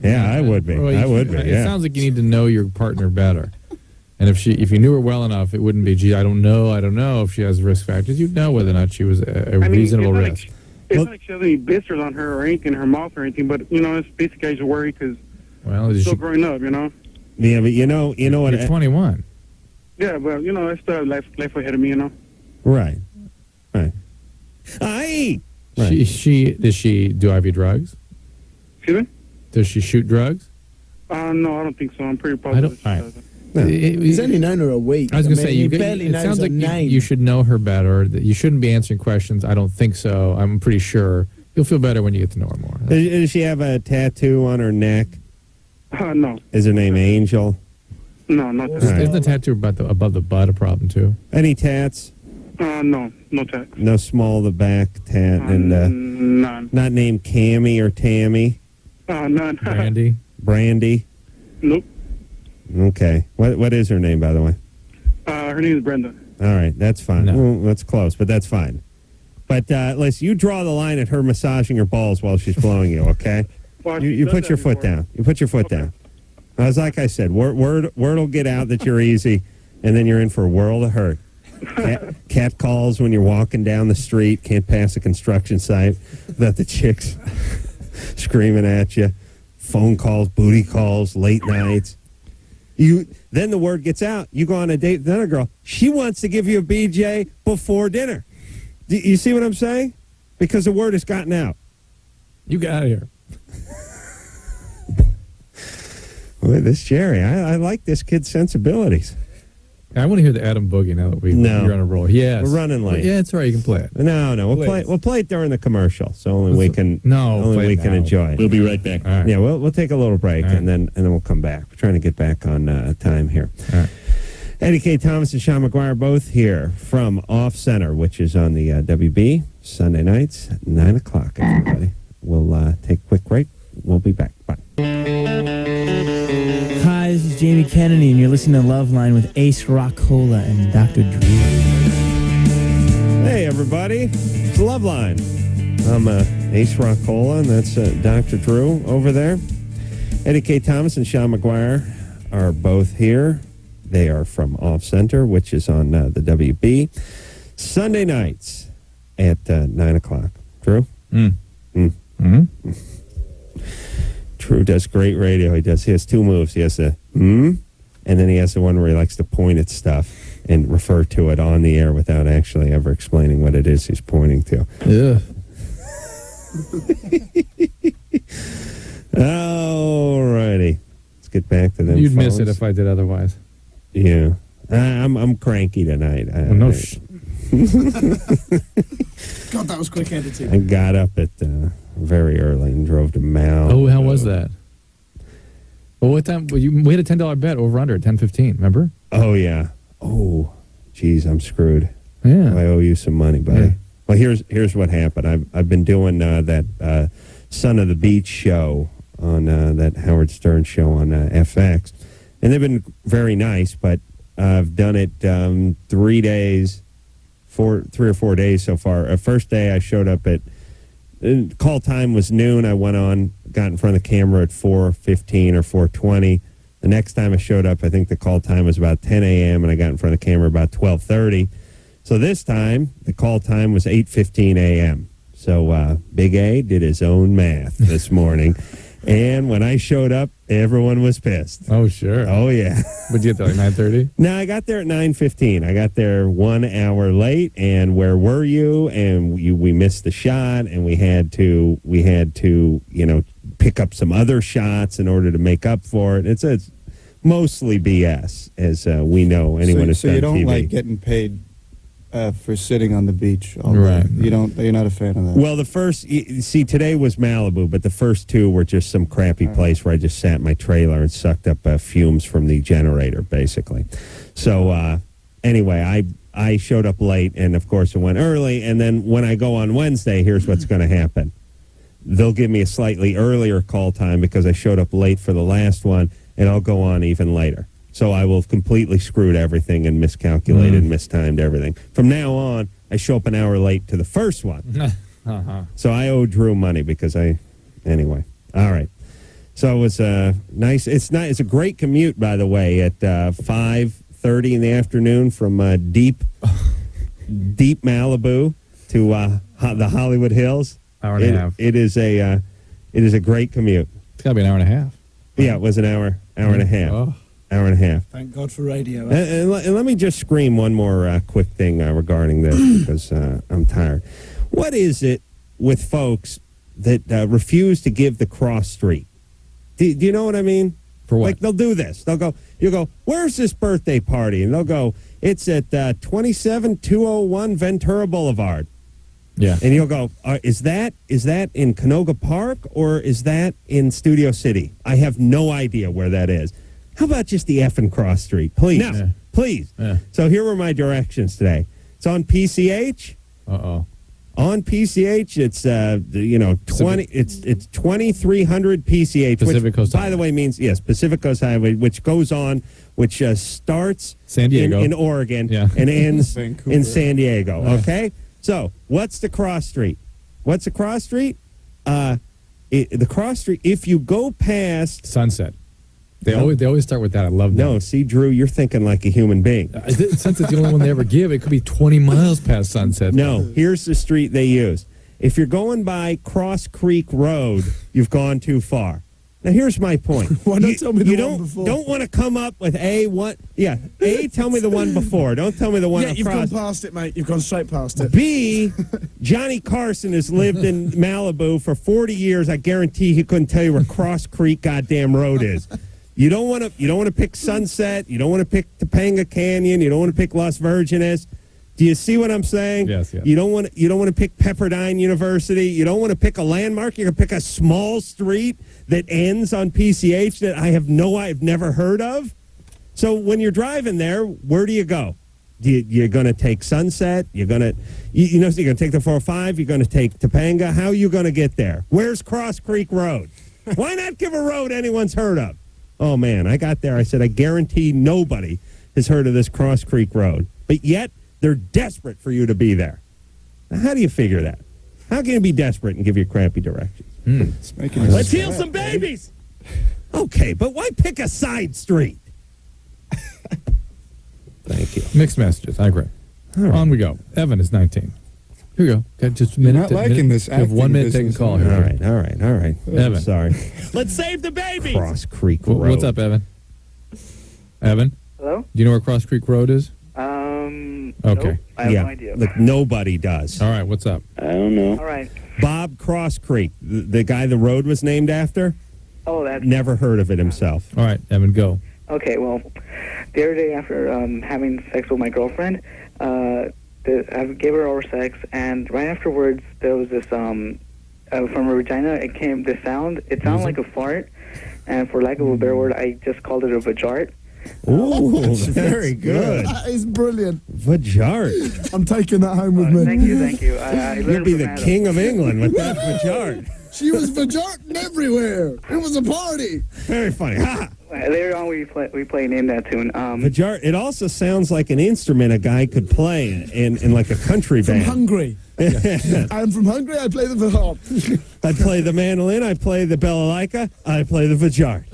Yeah, I would be. Well, I would be. It Yeah. sounds like you need to know your partner better. And if you knew her well enough, it wouldn't be, gee, I don't know if she has risk factors. You'd know whether or not she was a reasonable risk. It's not like she has any blisters on her or anything in her mouth or anything, but, it's basically I just worry because Well, still growing up, Yeah, but you know what? You're 21. Yeah, but, I still have life ahead of me, Right. Aye. Right. Does she do IV drugs? Excuse me? Does she shoot drugs? No, I don't think so. I'm pretty positive. All right. He's only known her a week. I was going to say, he barely it knows sounds her like name. you should know her better. That you shouldn't be answering questions. I don't think so. I'm pretty sure. You'll feel better when you get to know her more. Does she have a tattoo on her neck? No. Is her name Angel? No, not that. Isn't the tattoo above the butt a problem, too? Any tats? No tats. No small the back tat? And none. Not named Cammy or Tammy? None. Brandy? Nope. Okay. What is her name, by the way? Her name is Brenda. All right, that's fine. No. Well, that's close, but that's fine. But listen, you draw the line at her massaging her balls while she's blowing you, okay? Well, You put your foot down. You put your foot down. As like I said, word will get out that you're easy, and then you're in for a world of hurt. Cat calls when you're walking down the street, can't pass a construction site without the chicks screaming at you. Phone calls, booty calls, late nights. Then the word gets out. You go on a date with another girl. She wants to give you a BJ before dinner. Do you see what I'm saying? Because the word has gotten out. You get out of here. Boy, this Jerry, I like this kid's sensibilities. I want to hear the Adam Boogie now that you're on a roll. Yes. We're running late. Yeah, it's all right. You can play it. No, we'll play it during the commercial, so only we can enjoy it. We'll be right back. All right. Yeah, we'll take a little break and then we'll come back. We're trying to get back on time here. All right. Eddie K. Thomas and Sean McGuire both here from Off Center, which is on the WB Sunday nights, 9 o'clock. Everybody, we'll take a quick break. We'll be back. Bye. Hi, this is Jamie Kennedy, and you're listening to Loveline with Ace Rockola and Dr. Drew. Hey, everybody. It's Loveline. I'm Ace Rockola, and that's Dr. Drew over there. Eddie K. Thomas and Sean McGuire are both here. They are from Off Center, which is on the WB. Sunday nights at 9 o'clock. Drew? Mm-hmm. Drew does great radio. He has two moves. He has the and then he has the one where he likes to point at stuff and refer to it on the air without actually ever explaining what it is he's pointing to. Yeah. All righty. Let's get back to them. You'd phones. miss it if I did otherwise. Yeah. I'm cranky tonight. God, that was quick editing. I got up at very early and drove to Mal. Oh, how was that? Well, what time? We had a $10 bet over under at 10:15. Remember? Oh yeah. Oh, geez, I'm screwed. Yeah. I owe you some money, buddy. Yeah. Well, here's what happened. I've been doing that Son of the Beach show on that Howard Stern show on FX, and they've been very nice. But I've done it 3 or 4 days so far. First day I showed up at call time was noon. I went on, got in front of the camera at 4:15 or 4:20. The next time I showed up, I think the call time was about 10 a.m. and I got in front of the camera about 12:30. So this time the call time was 8:15 a.m. So Big A did his own math this morning. And when I showed up, everyone was pissed. Oh, sure. Oh, yeah. Would you get there like 9:30? No, I got there at 9:15. I got there 1 hour late, and where were you? And we missed the shot, and we had to pick up some other shots in order to make up for it. It's mostly BS, as we know. Anyone who's so done you don't TV. like getting paid for sitting on the beach all Right. day. You're not a fan of that. Well, today was Malibu, but the first two were just some crappy place where I just sat in my trailer and sucked up fumes from the generator, basically. So, anyway, I showed up late, and of course it went early, and then when I go on Wednesday, here's what's going to happen. They'll give me a slightly earlier call time because I showed up late for the last one, and I'll go on even later. So I will have completely screwed everything and miscalculated and mistimed everything. From now on, I show up an hour late to the first one. So I owe Drew money because anyway. All right. So it was nice. It's a great commute, by the way, at 5:30 in the afternoon from deep Malibu to the Hollywood Hills. Hour and a half. It is a great commute. It's got to be an hour and a half. Yeah, it was an hour and a half. Oh. Hour and a half. Thank God for radio. And let me just scream one more quick thing regarding this because I'm tired. What is it with folks that refuse to give the cross street? Do you know what I mean? For what? Like they'll do this. You'll go, where's this birthday party? And they'll go, it's at 27201 Ventura Boulevard. Yeah. And you'll go, is that in Canoga Park or is that in Studio City? I have no idea where that is. How about just the effing cross street, please? No. Yeah. Please. Yeah. So here were my directions today. It's on PCH. Uh-oh. On PCH, it's 20. It's 2300 PCH. Pacific which, Coast by Highway. the way, means yes, Pacific Coast Highway, which goes on, which starts San Diego in Oregon Yeah. and ends Vancouver. in San Diego. Okay, so what's the cross street? What's the cross street? The cross street. If you go past Sunset. They No. always start with that. I love that. no, see, Drew, you're thinking like a human being. Sunset's the only one they ever give. It could be 20 miles past Sunset. No, here's the street they use. If you're going by Cross Creek Road, you've gone too far. Now, here's my point. Why not tell me the you one don't, before? Don't want to come up with A1. Yeah, A, tell me the one before. Don't tell me the one Yeah, you've gone across. past it, mate. You've gone straight past it. B, Johnny Carson has lived in Malibu for 40 years. I guarantee he couldn't tell you where Cross Creek goddamn road is. You don't want to pick Sunset. You don't want to pick Topanga Canyon. You don't want to pick Las Virgenes. Do you see what I'm saying? Yes. You don't want to pick Pepperdine University. You don't want to pick a landmark. You're going to pick a small street that ends on PCH that I've never heard of. So when you're driving there, where do you go? You're going to take Sunset. You're going to take the 405. You're going to take Topanga. How are you going to get there? Where's Cross Creek Road? Why not give a road anyone's heard of? Oh, man, I got there. I said, I guarantee nobody has heard of this Cross Creek Road. But yet, they're desperate for you to be there. Now, how do you figure that? How can you be desperate and give you crappy directions? It's making Let's heal some babies. Okay, but why pick a side street? Thank you. Mixed messages. I agree. All right. On we go. Evan is 19. Here we go. Got just a minute. not liking this We have 1 minute to take a acting call business. here. All right. Evan. I'm sorry. Let's save the babies. Cross Creek Wh- Road. What's up, Evan? Evan? Hello? Do you know where Cross Creek Road is? Okay. Nope, I have no idea. Look, nobody does. All right, what's up? I don't know. All right. Bob Cross Creek, the guy the road was named after, Oh, that's never heard of it himself. All right, Evan, go. okay. Well, the other day after having sex with my girlfriend, I gave her oral sex, and right afterwards there was this from her vagina. It came the sound. It sounded like a fart, and for lack of a better word, I just called it a vajart. Ooh, that's very good. That is brilliant. Vajart. I'm taking that home with me. Thank you. I You'd learned be from the Adam. king of England with that Vajart. She was vajarting everywhere. It was a party. Very funny. Ha! Later on, we play name that tune. Vajart. It also sounds like an instrument a guy could play in like a country From band. Hungary. I'm from Hungary. I play the harp. I play the mandolin. I play the balalaika. I play the Vajart.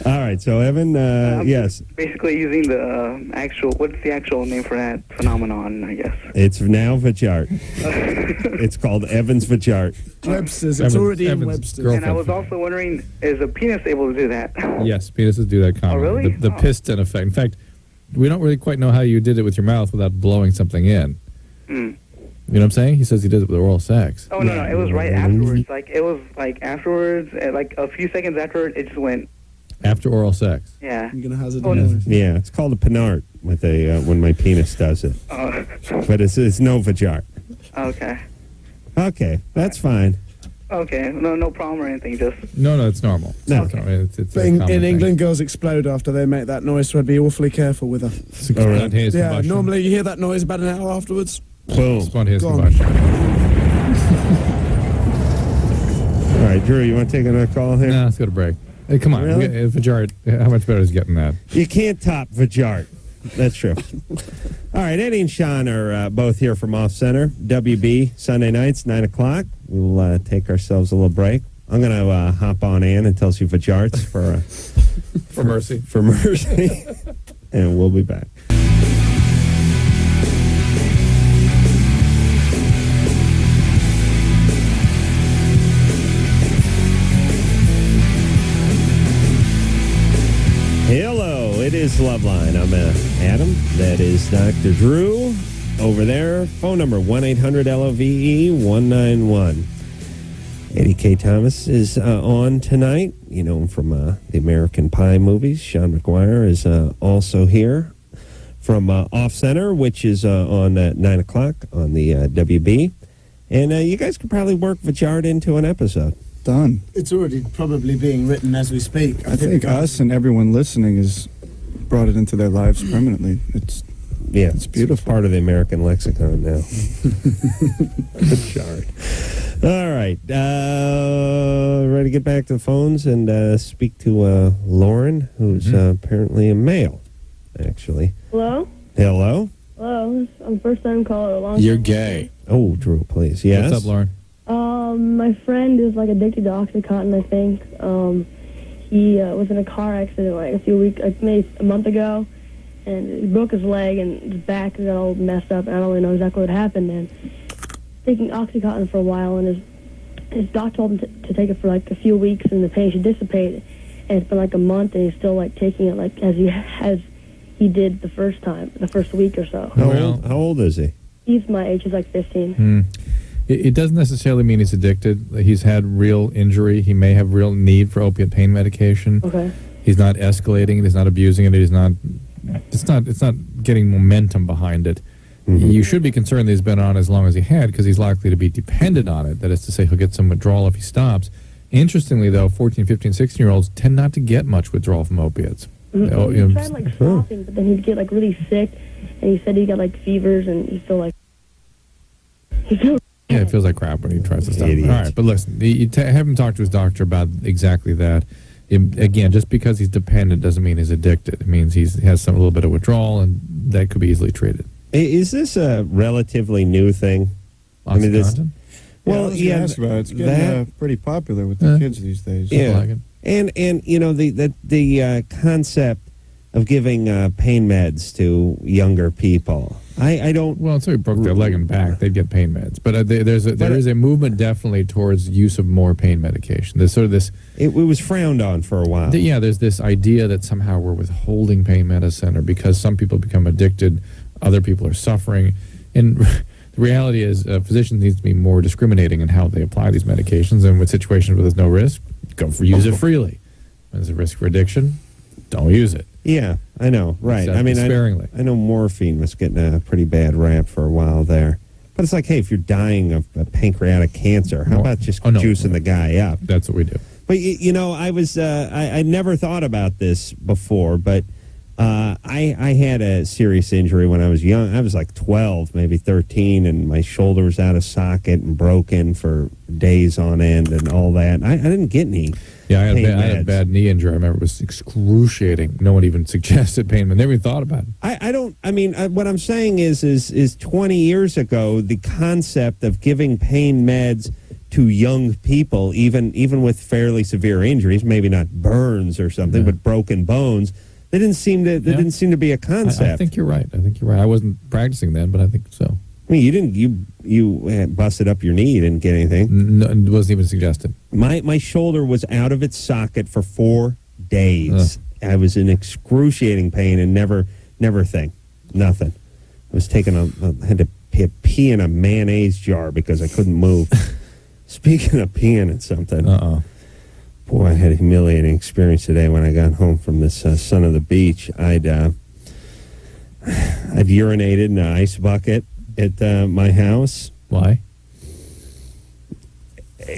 All right, so Evan, yes, Basically, using the actual. What's the actual name for that phenomenon? I guess. it's now Vajart. It's called Evan's Vajart. Webster's. It's Evan- already in Evan's Webster's. girl- And I was also wondering, is a penis able to do that? Yes, penises do that commonly. really? The piston effect. In fact, we don't really quite know how you did it with your mouth without blowing something in. Mm. You know what I'm saying? He says he did it with oral sex. Oh no, it was right afterwards. Like it was like afterwards, like a few seconds after it just went. After oral sex. Yeah. I'm gonna hazard Oh, a no. noise. Yeah, it's called a penart with a when my penis does it, but it's no Vajart. Okay. Okay, that's fine. Okay. No problem or anything. Just. No, it's normal. No. It's normal. It's But a in common thing. England, girls explode after they make that noise, so I'd be awfully careful with her. Spontaneous Yeah, combustion. normally you hear that noise about an hour afterwards. Boom. Spontaneous Gone. combustion. All right, Drew, you want to take another call here? Nah, let's go to break. Hey, come on. Really? Vajart, how much better is getting that? You can't top Vajart. That's true. All right, Eddie and Sean are both here from Off Center. WB, Sunday nights, 9 o'clock. We'll take ourselves a little break. I'm going to hop on in and tell you Vajarts for For mercy. For mercy. And we'll be back. It is Loveline. I'm Adam. That is Dr. Drew over there. Phone number 1-800-LOVE-191. Eddie K. Thomas is on tonight. You know him from the American Pie movies. Sean McGuire is also here from Off Center, which is on at 9 o'clock on the WB. And you guys could probably work Vajard into an episode. Done. It's already probably being written as we speak. I think us and everyone listening has brought it into their lives permanently. It's beautiful. It's part of the American lexicon now. Vajard. All right. Ready to get back to the phones and speak to Lauren, who's apparently a male, actually. Hello? Hello? Hello. I'm a first-time caller. You're gay. Oh, Drew, please. Yes? What's up, Lauren? My friend is like addicted to OxyContin, I think. He was in a car accident like maybe a month ago, and he broke his leg and his back got all messed up, and I don't really know exactly what happened. And taking OxyContin for a while, and his doctor told him to take it for like a few weeks, and the pain should dissipate. And it's been like a month, and he's still like taking it like as he did the first week or so. How old is he? He's my age. He's like 15. It doesn't necessarily mean he's addicted. He's had real injury. He may have real need for opiate pain medication. Okay. He's not escalating it. He's not abusing it. It's not getting momentum behind it. You should be concerned that he's been on as long as he had, because he's likely to be dependent on it. That is to say, he'll get some withdrawal if he stops. Interestingly, though, 14, 15, 16-year-olds tend not to get much withdrawal from opiates. He tried like stopping, but then he'd get like really sick, and he said he got like fevers, and he's still like yeah, it feels like crap when he tries to stop. Idiot. All right, but listen, have him talk to his doctor about exactly that. Again, just because he's dependent doesn't mean he's addicted. It means he has a little bit of withdrawal, and that could be easily treated. Is this a relatively new thing? OxyContin? It's getting pretty popular with the kids these days. Yeah, like it. and you know the concept of giving pain meds to younger people. I don't. Well, until he broke their leg and back, they'd get pain meds. But there is a movement definitely towards use of more pain medication. There's sort of this. It was frowned on for a while. There's this idea that somehow we're withholding pain medicine, or because some people become addicted, other people are suffering. And the reality is, physicians need to be more discriminating in how they apply these medications. And with situations where there's no risk, use it freely. When there's a risk for addiction, don't use it. Yeah, I know, right. I mean, sparingly. I know morphine was getting a pretty bad rap for a while there. But it's like, hey, if you're dying of pancreatic cancer, how about just juicing the guy up? That's what we do. But, you know, I never thought about this before, but I had a serious injury when I was young. I was like 12, maybe 13, and my shoulder was out of socket and broken for days on end and all that. I didn't get any. Yeah, I had a bad knee injury. I remember it was excruciating. No one even suggested pain. I never even thought about it. What I'm saying is 20 years ago, the concept of giving pain meds to young people, even with fairly severe injuries, maybe not burns or something, but broken bones, They didn't seem to be a concept. I think you're right. I wasn't practicing then, but I think so. I mean, you didn't. You busted up your knee. You didn't get anything. No, it wasn't even suggested. My shoulder was out of its socket for 4 days. I was in excruciating pain and never nothing. I was had to pee in a mayonnaise jar because I couldn't move. Speaking of peeing in something. Boy, I had a humiliating experience today when I got home from this son of the beach. I'd urinated in an ice bucket at my house. Why?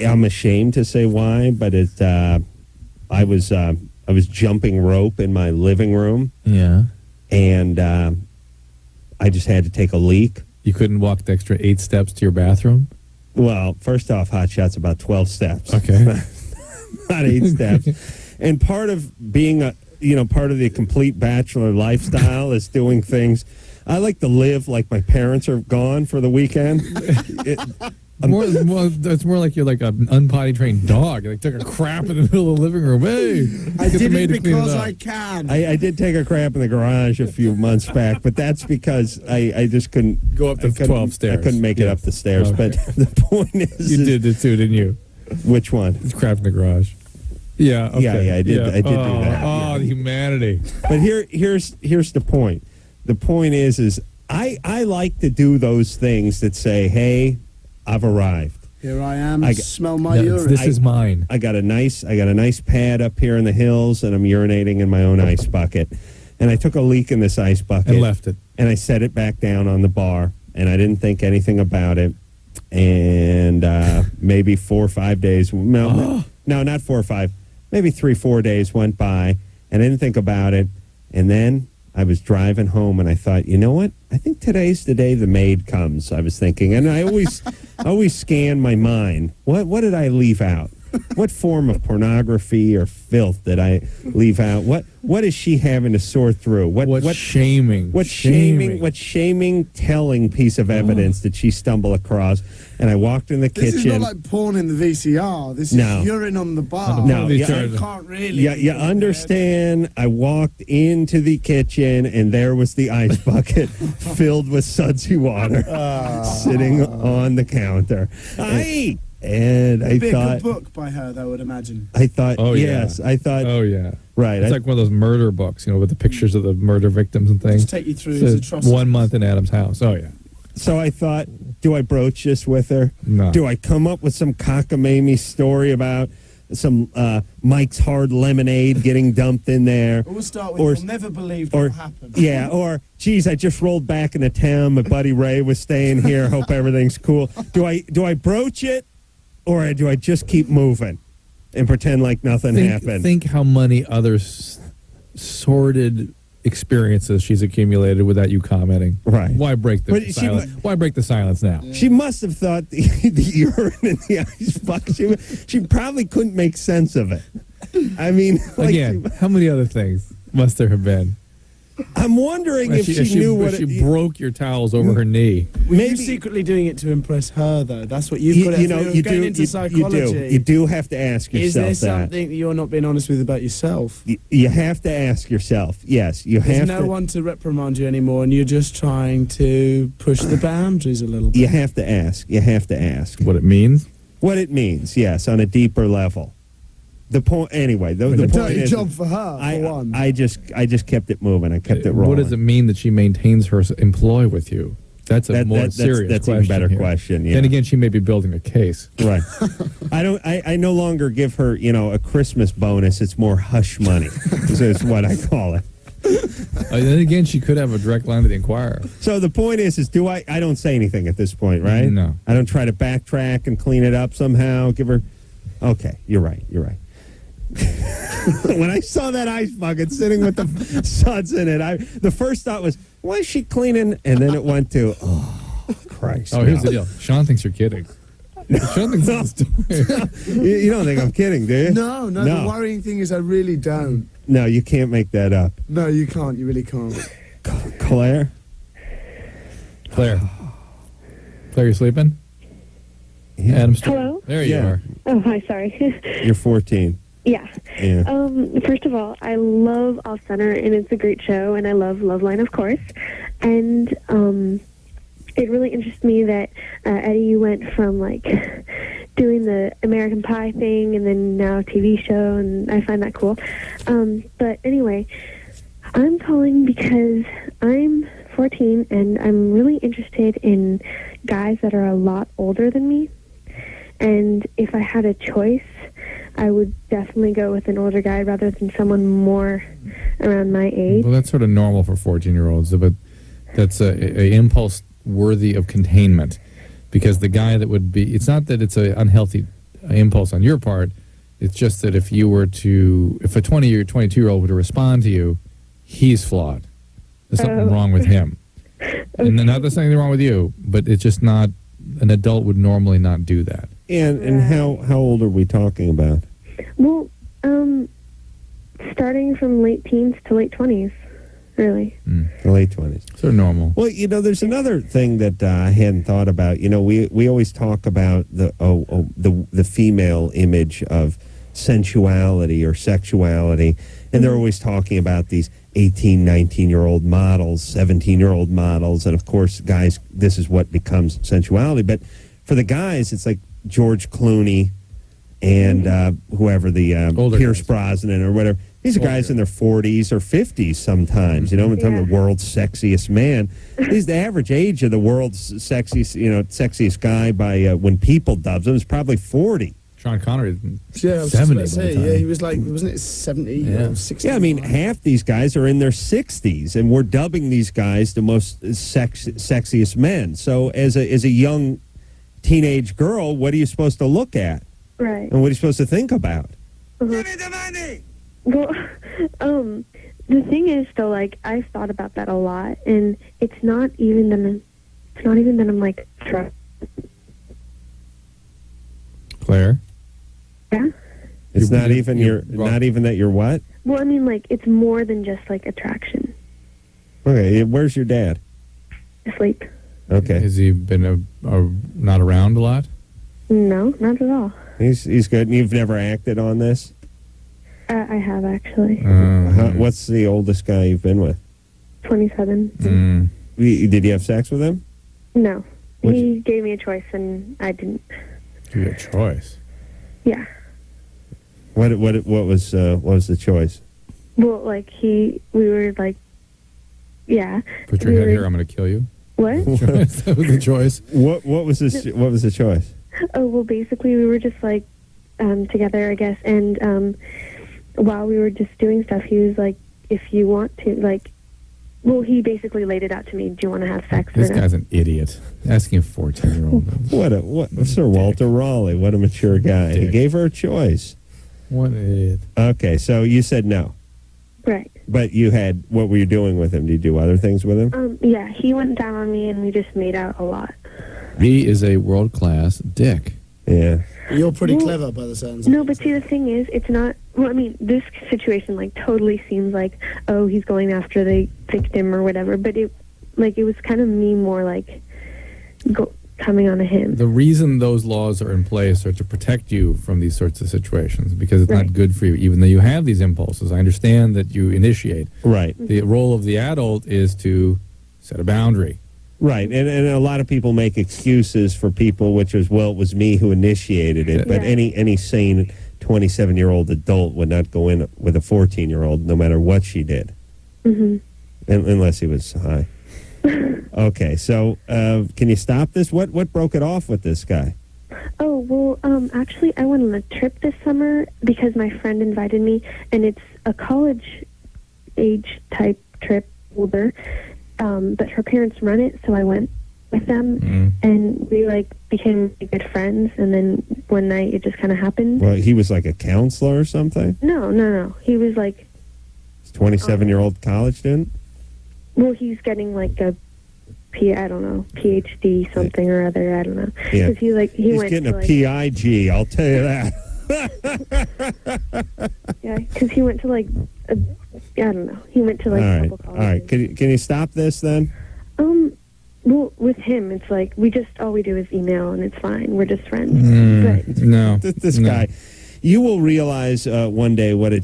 I'm ashamed to say why, but I was jumping rope in my living room. Yeah. And I just had to take a leak. You couldn't walk the extra 8 steps to your bathroom? Well, first off, Hot Shot's about 12 steps. Okay. Not 8 steps. And part of being part of the complete bachelor lifestyle is doing things. I like to live like my parents are gone for the weekend. It's more like you're like an unpotty trained dog. You took a crap in the middle of the living room. Hey, I did it because I can. I did take a crap in the garage a few months back, but that's because I just couldn't go up the 12 stairs. I couldn't make it up the stairs. Okay. But the point is, you did it too, didn't you? Which one? It's crap in the garage. Yeah. Okay. Yeah, I did. I did do that. Oh, the humanity. But here's the point. The point is I like to do those things that say, "Hey, I've arrived. Here I am. Smell my urine. This is mine. I got a nice pad up here in the hills, and I'm urinating in my own ice bucket. And I took a leak in this ice bucket And left it. and I set it back down on the bar, and I didn't think anything about it. And maybe 4 or 5 days. No, not 4 or 5. Maybe 3, 4 days went by, and I didn't think about it. And then I was driving home, and I thought, you know what? I think today's the day the maid comes. I was thinking, and I always scan my mind. What did I leave out? What form of pornography or filth did I leave out? What is she having to sort through? What shaming? What shaming telling piece of evidence did she stumble across? And I walked in the kitchen. This is not like porn in the VCR. This is urine on the bar. No, you can't really. Yeah, you understand. I walked into the kitchen, and there was the ice bucket filled with sudsy water sitting on the counter. And I thought, a good book by her, I would imagine. I thought, I thought, oh yeah, right. It's like one of those murder books, with the pictures of the murder victims and things. Just take you through his atrocities. 1 month in Adam's house. Oh yeah. So I thought, do I broach this with her? No. Do I come up with some cockamamie story about some Mike's Hard Lemonade getting dumped in there? We'll start with, you'll never believe what happened. Yeah, or, geez, I just rolled back into town. My buddy Ray was staying here. Hope everything's cool. Do I broach it, or do I just keep moving and pretend like nothing happened? Think how many other sordid experiences she's accumulated without you commenting. Right. Why break the silence? Why break the silence now? She must have thought the urine in the ice bucket. She probably couldn't make sense of it. I mean, again, how many other things must there have been? I'm wondering if she knew what she broke your towels over her knee. Were you secretly doing it to impress her, though? That's what you've got to do. You Going into psychology. You do have to ask yourself that. Is there something that you're not being honest with about yourself? You have to ask yourself. Yes, you have to. There's no one to reprimand you anymore, and you're just trying to push the boundaries a little bit. You have to ask. You have to ask. What it means? What it means, yes, on a deeper level. The point, anyway. The point is, job for her. I just kept it moving. I kept it rolling. What does it mean that she maintains her employ with you? That's a more serious that's question. Even better here. question. Yeah. Then again, she may be building a case. Right. I no longer give her a Christmas bonus. It's more hush money. Is what I call it. Then again, she could have a direct line to the Inquirer. So the point is do I don't say anything at this point, right? No. I don't try to backtrack and clean it up somehow. Give her. Okay, you're right. When I saw that ice bucket sitting with the suds in it, the first thought was, why is she cleaning? And then it went to, oh, Christ. Oh, here's the deal. Sean thinks you're kidding. Sean thinks that's the story. You don't think I'm kidding, do you? No. The worrying thing is I really don't. No, you can't make that up. No, you can't. You really can't. Claire, you sleeping? Yeah. Adam, Hello? there you are. Oh, hi, sorry. You're 14. Yeah. Yeah. First of all, I love Off Center, and it's a great show, and I love Loveline, of course. And it really interests me that, Eddie, you went from, doing the American Pie thing and then now a TV show, and I find that cool. But anyway, I'm calling because I'm 14, and I'm really interested in guys that are a lot older than me. And if I had a choice, I would definitely go with an older guy rather than someone more around my age. Well, that's sort of normal for 14-year-olds, but that's a impulse worthy of containment, because the guy that would be, it's not that it's an unhealthy impulse on your part, it's just that if a 20 or 22-year-old were to respond to you, he's flawed. There's something wrong with him. Okay. And not that there's anything wrong with you, but it's just not, an adult would normally not do that. And how old are we talking about? Well, starting from late teens to late 20s, really. The late 20s. So normal. Well, there's another thing that I hadn't thought about. We always talk about the female image of sensuality or sexuality, and they're always talking about these 18, 19-year-old models, 17-year-old models, and of course, guys, this is what becomes sensuality. But for the guys, it's like George Clooney, and whoever the Older Pierce guys. Brosnan or whatever. These are guys in their 40s or 50s sometimes. You know, I'm talking the world's sexiest man. He's the average age of the world's sexiest guy by when People dubs him is probably 40. Sean Connery, Yeah, I was 70 just by about to the say, time. he was like, wasn't it 70 or 60? Yeah, I mean, half these guys are in their 60s, and we're dubbing these guys the most sexiest men. So as a young teenage girl, what are you supposed to look at? Right. And what are you supposed to think about? Give me the money! Well, the thing is, though, like, I've thought about that a lot, and it's not even that I'm like, Claire? yeah? It's not even that you're what? Well, I mean, like, it's more than just, like, attraction. Okay, where's your dad? Asleep. Okay. Has he been not around a lot? No, not at all. He's good. And you've never acted on this? I have, actually. What's the oldest guy you've been with? 27. Did you have sex with him? No. He gave me a choice, and I didn't. Give you a choice. Yeah. What was the choice? Well, like, we were, like, yeah. Put your head here, I'm going to kill you. What? That was the choice. What was this? What was the choice? Oh, well, basically, we were just, like, together, I guess, and while we were just doing stuff, he was like, if you want to, like, well, he basically laid it out to me, do you want to have sex This or not? guy's an idiot. Asking a 14-year-old. What Sir Walter Raleigh, what a mature guy. He gave her a choice. What an idiot. Okay, so you said no. Right. But what were you doing with him? Did you do other things with him? Yeah, he went down on me, and we just made out a lot. He is a world-class dick. Yeah. You're pretty clever by the sounds of No, but see, the thing is, it's not, well, I mean, this situation, like, totally seems like, oh, he's going after the victim or whatever, but it was kind of me more, like, coming on to him. The reason those laws are in place are to protect you from these sorts of situations because it's not good for you, even though you have these impulses. I understand that you initiate. Right. The role of the adult is to set a boundary. Right, and a lot of people make excuses for people, which is, well, it was me who initiated it. But any sane 27-year-old adult would not go in with a 14-year-old, no matter what she did, unless he was high. Okay, so can you stop this? What broke it off with this guy? Oh, well, actually, I went on a trip this summer because my friend invited me, and it's a college-age type trip, older. But her parents run it, so I went with them, and we, like, became good friends, and then one night it just kind of happened. Well, he was like a counselor or something? No. He was, like... 27-year-old college student? Well, he's getting, like, a PhD something or other, I don't know. Yeah. 'Cause he's getting to, a like, PIG, I'll tell you that. Yeah, because he went to, like, I don't know. He went to, like, a couple colleges. All right. Can you stop this then? Well, with him, it's like all we do is email, and it's fine. We're just friends. No, this guy. You will realize one day what a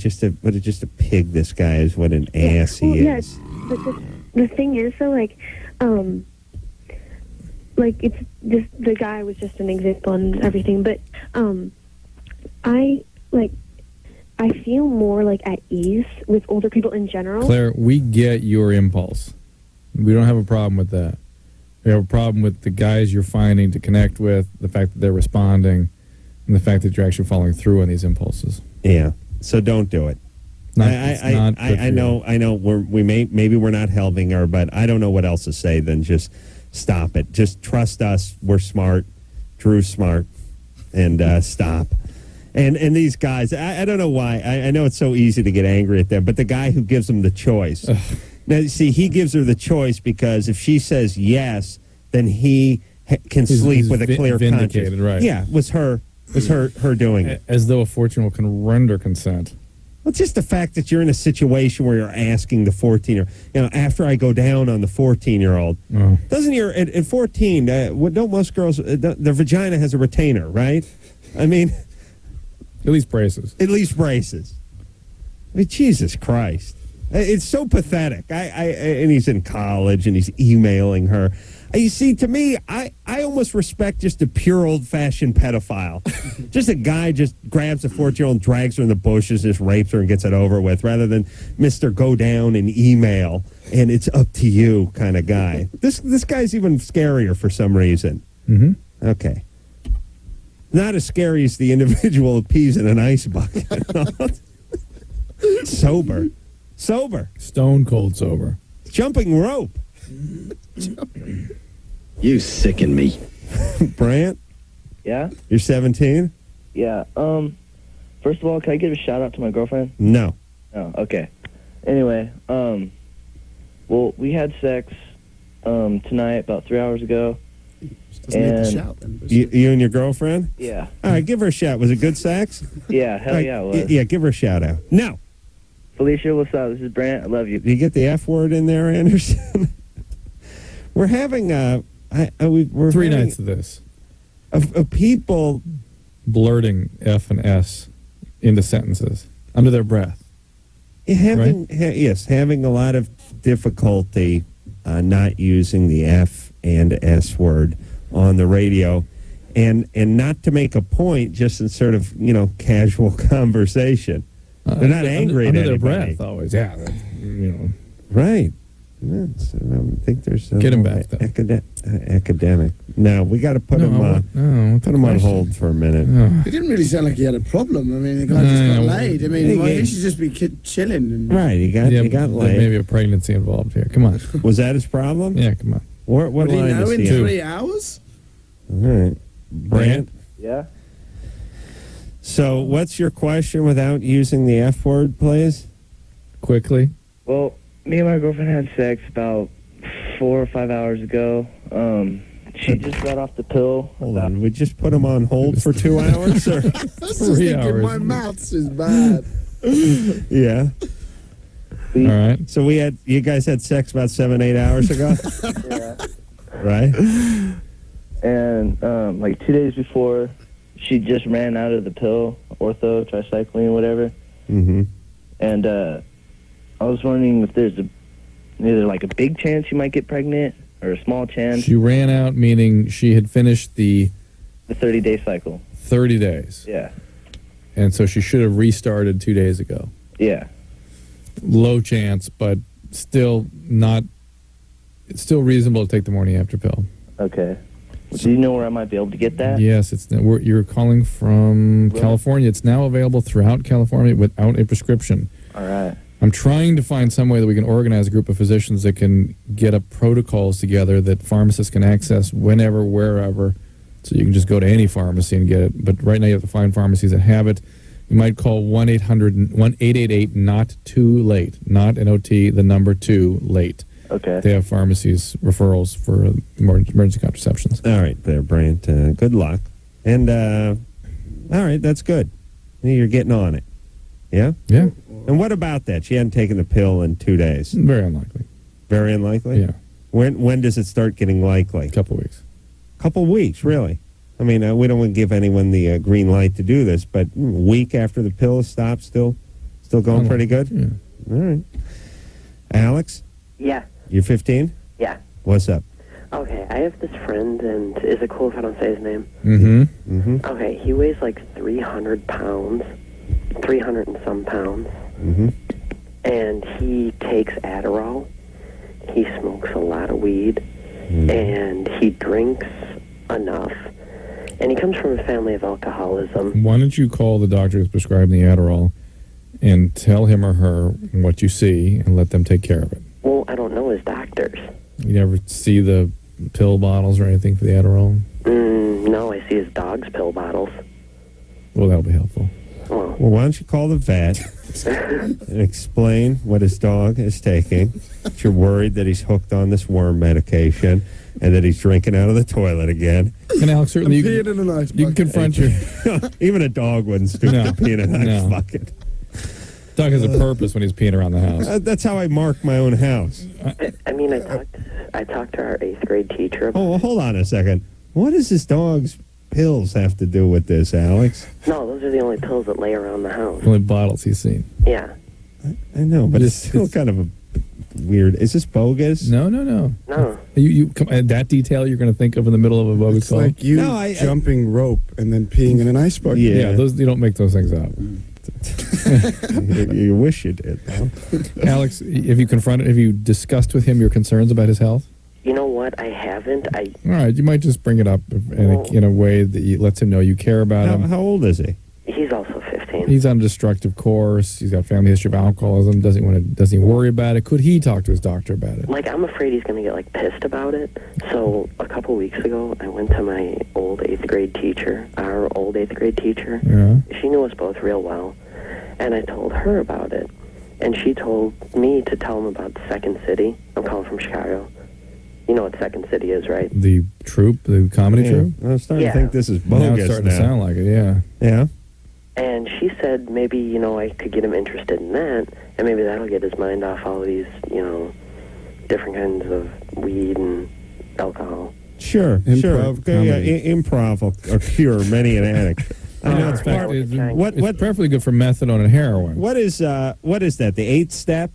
pig this guy is. What an ass he is. But the thing is, though, like it's just the guy was just an example and everything. But I feel more like at ease with older people in general. Claire, we get your impulse. We don't have a problem with that. We have a problem with the guys you're finding to connect with, the fact that they're responding, and the fact that you're actually following through on these impulses. Yeah. So don't do it. I know. Maybe we're not helping her, but I don't know what else to say than just stop it. Just trust us. We're smart. Drew's smart, and stop. And these guys, I don't know why. I know it's so easy to get angry at them, but the guy who gives them the choice. Now, see, he gives her the choice because if she says yes, then he can sleep with a clear conscience. Right? Yeah, was her doing it. As though a 14-year-old can render consent. Well, just the fact that you're in a situation where you're asking the 14-year-old, after I go down on the 14-year-old, doesn't at 14, don't most girls, their vagina has a retainer, right? I mean... At least braces. I mean, Jesus Christ. It's so pathetic. And he's in college and he's emailing her. You see, to me, I almost almost respect just a pure old-fashioned pedophile. Just a guy just grabs a 14-year-old, drags her in the bushes, just rapes her and gets it over with, rather than Mr. Go Down and email, and it's up to you kind of guy. This guy's even scarier for some reason. Mm-hmm. Okay. Not as scary as the individual who pees in an ice bucket. Sober. Stone cold sober. Jumping rope. You sicken me. Brant? Yeah? You're 17? Yeah. First of all, can I give a shout out to my girlfriend? No. Oh, okay. Anyway, well, we had sex tonight about 3 hours ago. Doesn't shout, then. You and your girlfriend? Yeah. All right, give her a shout. Was it good sex? Yeah, hell yeah, it was. Yeah, give her a shout out. No. Felicia, what's up? This is Brant. I love you. Did you get the F word in there, Anderson? We're having we're 3 having nights of this. Of people blurting F and S into sentences under their breath. having having a lot of difficulty not using the F and S word on the radio, and not to make a point, just in sort of casual conversation. They're not angry under at their anybody. breath always. Yeah, Right. Yeah, so I think there's Get him back, though. academic. No, we got to put him on hold for a minute. He didn't really sound like he had a problem. I mean, the guy just got laid. I mean, he should just be chilling. And Right, he got laid. Maybe a pregnancy involved here. Come on. Was that his problem? Yeah, come on. What Would he line know is in he 3 hours? All right. Brant? Yeah? So what's your question without using the F word, please? Quickly. Well, me and my girlfriend had sex about 4 or 5 hours ago. She just got off the pill. Hold on. We just put him on hold for 2 hours? Or? I was just thinking my maths is bad. Yeah. All right. So you guys had sex about 7-8 hours ago? Yeah. Right? And like 2 days before, she just ran out of the pill, ortho, tricycline, whatever. Mm-hmm. And I was wondering if there's either like a big chance she might get pregnant or a small chance. She ran out, meaning she had finished the 30-day cycle. 30 days. Yeah. And so she should have restarted 2 days ago. Yeah. Low chance, but still not. It's still reasonable to take the morning after pill. Okay. Do you know where I might be able to get that? Yes, you're calling from California. It's now available throughout California without a prescription. All right. I'm trying to find some way that we can organize a group of physicians that can get up protocols together that pharmacists can access whenever, wherever. So you can just go to any pharmacy and get it. But right now you have to find pharmacies that have it. You might call 1-800-1888-NOT-TOO-LATE. Not N-O-T, the number 2, late. Okay. They have pharmacies, referrals for emergency contraceptions. All right, there, Brant. Good luck. And, all right, that's good. You're getting on it. Yeah? Yeah. And what about that? She hadn't taken the pill in 2 days. Very unlikely. Very unlikely? Yeah. When does it start getting likely? Couple weeks. Couple weeks, really? I mean, we don't want to give anyone the green light to do this, but a week after the pill stops, still going pretty good? Yeah. All right. Alex? Yeah. You're 15? Yeah. What's up? Okay, I have this friend, and is it cool if I don't say his name? Mm-hmm. Mm-hmm. Okay, he weighs like 300 pounds, 300 and some pounds, Mm-hmm. and he takes Adderall, he smokes a lot of weed, and he drinks enough, and he comes from a family of alcoholism. Why don't you call the doctor who's prescribing the Adderall and tell him or her what you see and let them take care of it? Well, I don't know his doctors. You never see the pill bottles or anything for the Adderall? No, I see his dog's pill bottles. Well, that'll be helpful. Well, why don't you call the vet and explain what his dog is taking, that you're worried that he's hooked on this worm medication, and that he's drinking out of the toilet again. And Alex, certainly you in an ice can confront your... Even a dog wouldn't stoop to pee in an ice bucket. Dog has a purpose when he's peeing around the house. That's how I mark my own house. I mean, I talked to our 8th grade teacher. Oh, well, hold on a second. What does this dog's pills have to do with this, Alex? No, those are the only pills that lay around the house. Only bottles he's seen. Yeah. I know, but it's still kind of a weird. Is this bogus? No. No. You that detail you're going to think of in the middle of a bogus It's call? like you No, jumping rope and then peeing in an ice bucket. Yeah, those you don't make those things up. You wish you did, though. Alex, have you discussed with him your concerns about his health? You know what? I haven't. All right, you might just bring it up in a way that lets him know you care about him. How old is he? He's also 15. He's on a destructive course. He's got family history of alcoholism. Doesn't he worry about it? Could he talk to his doctor about it? Like, I'm afraid he's going to get, pissed about it. So, a couple weeks ago, I went to my old 8th grade teacher, our old 8th grade teacher. Yeah. She knew us both real well. And I told her about it. And she told me to tell him about Second City. I'm calling from Chicago. You know what Second City is, right? The troupe, the comedy troupe? I'm starting to think this is bogus. Now it's starting to sound like it, yeah. Yeah? And she said maybe, I could get him interested in that, and maybe that'll get his mind off all of these, different kinds of weed and alcohol. Sure. Improv will cure many an addict. I know it's it's perfectly good for methadone and heroin. What is that? The 8-step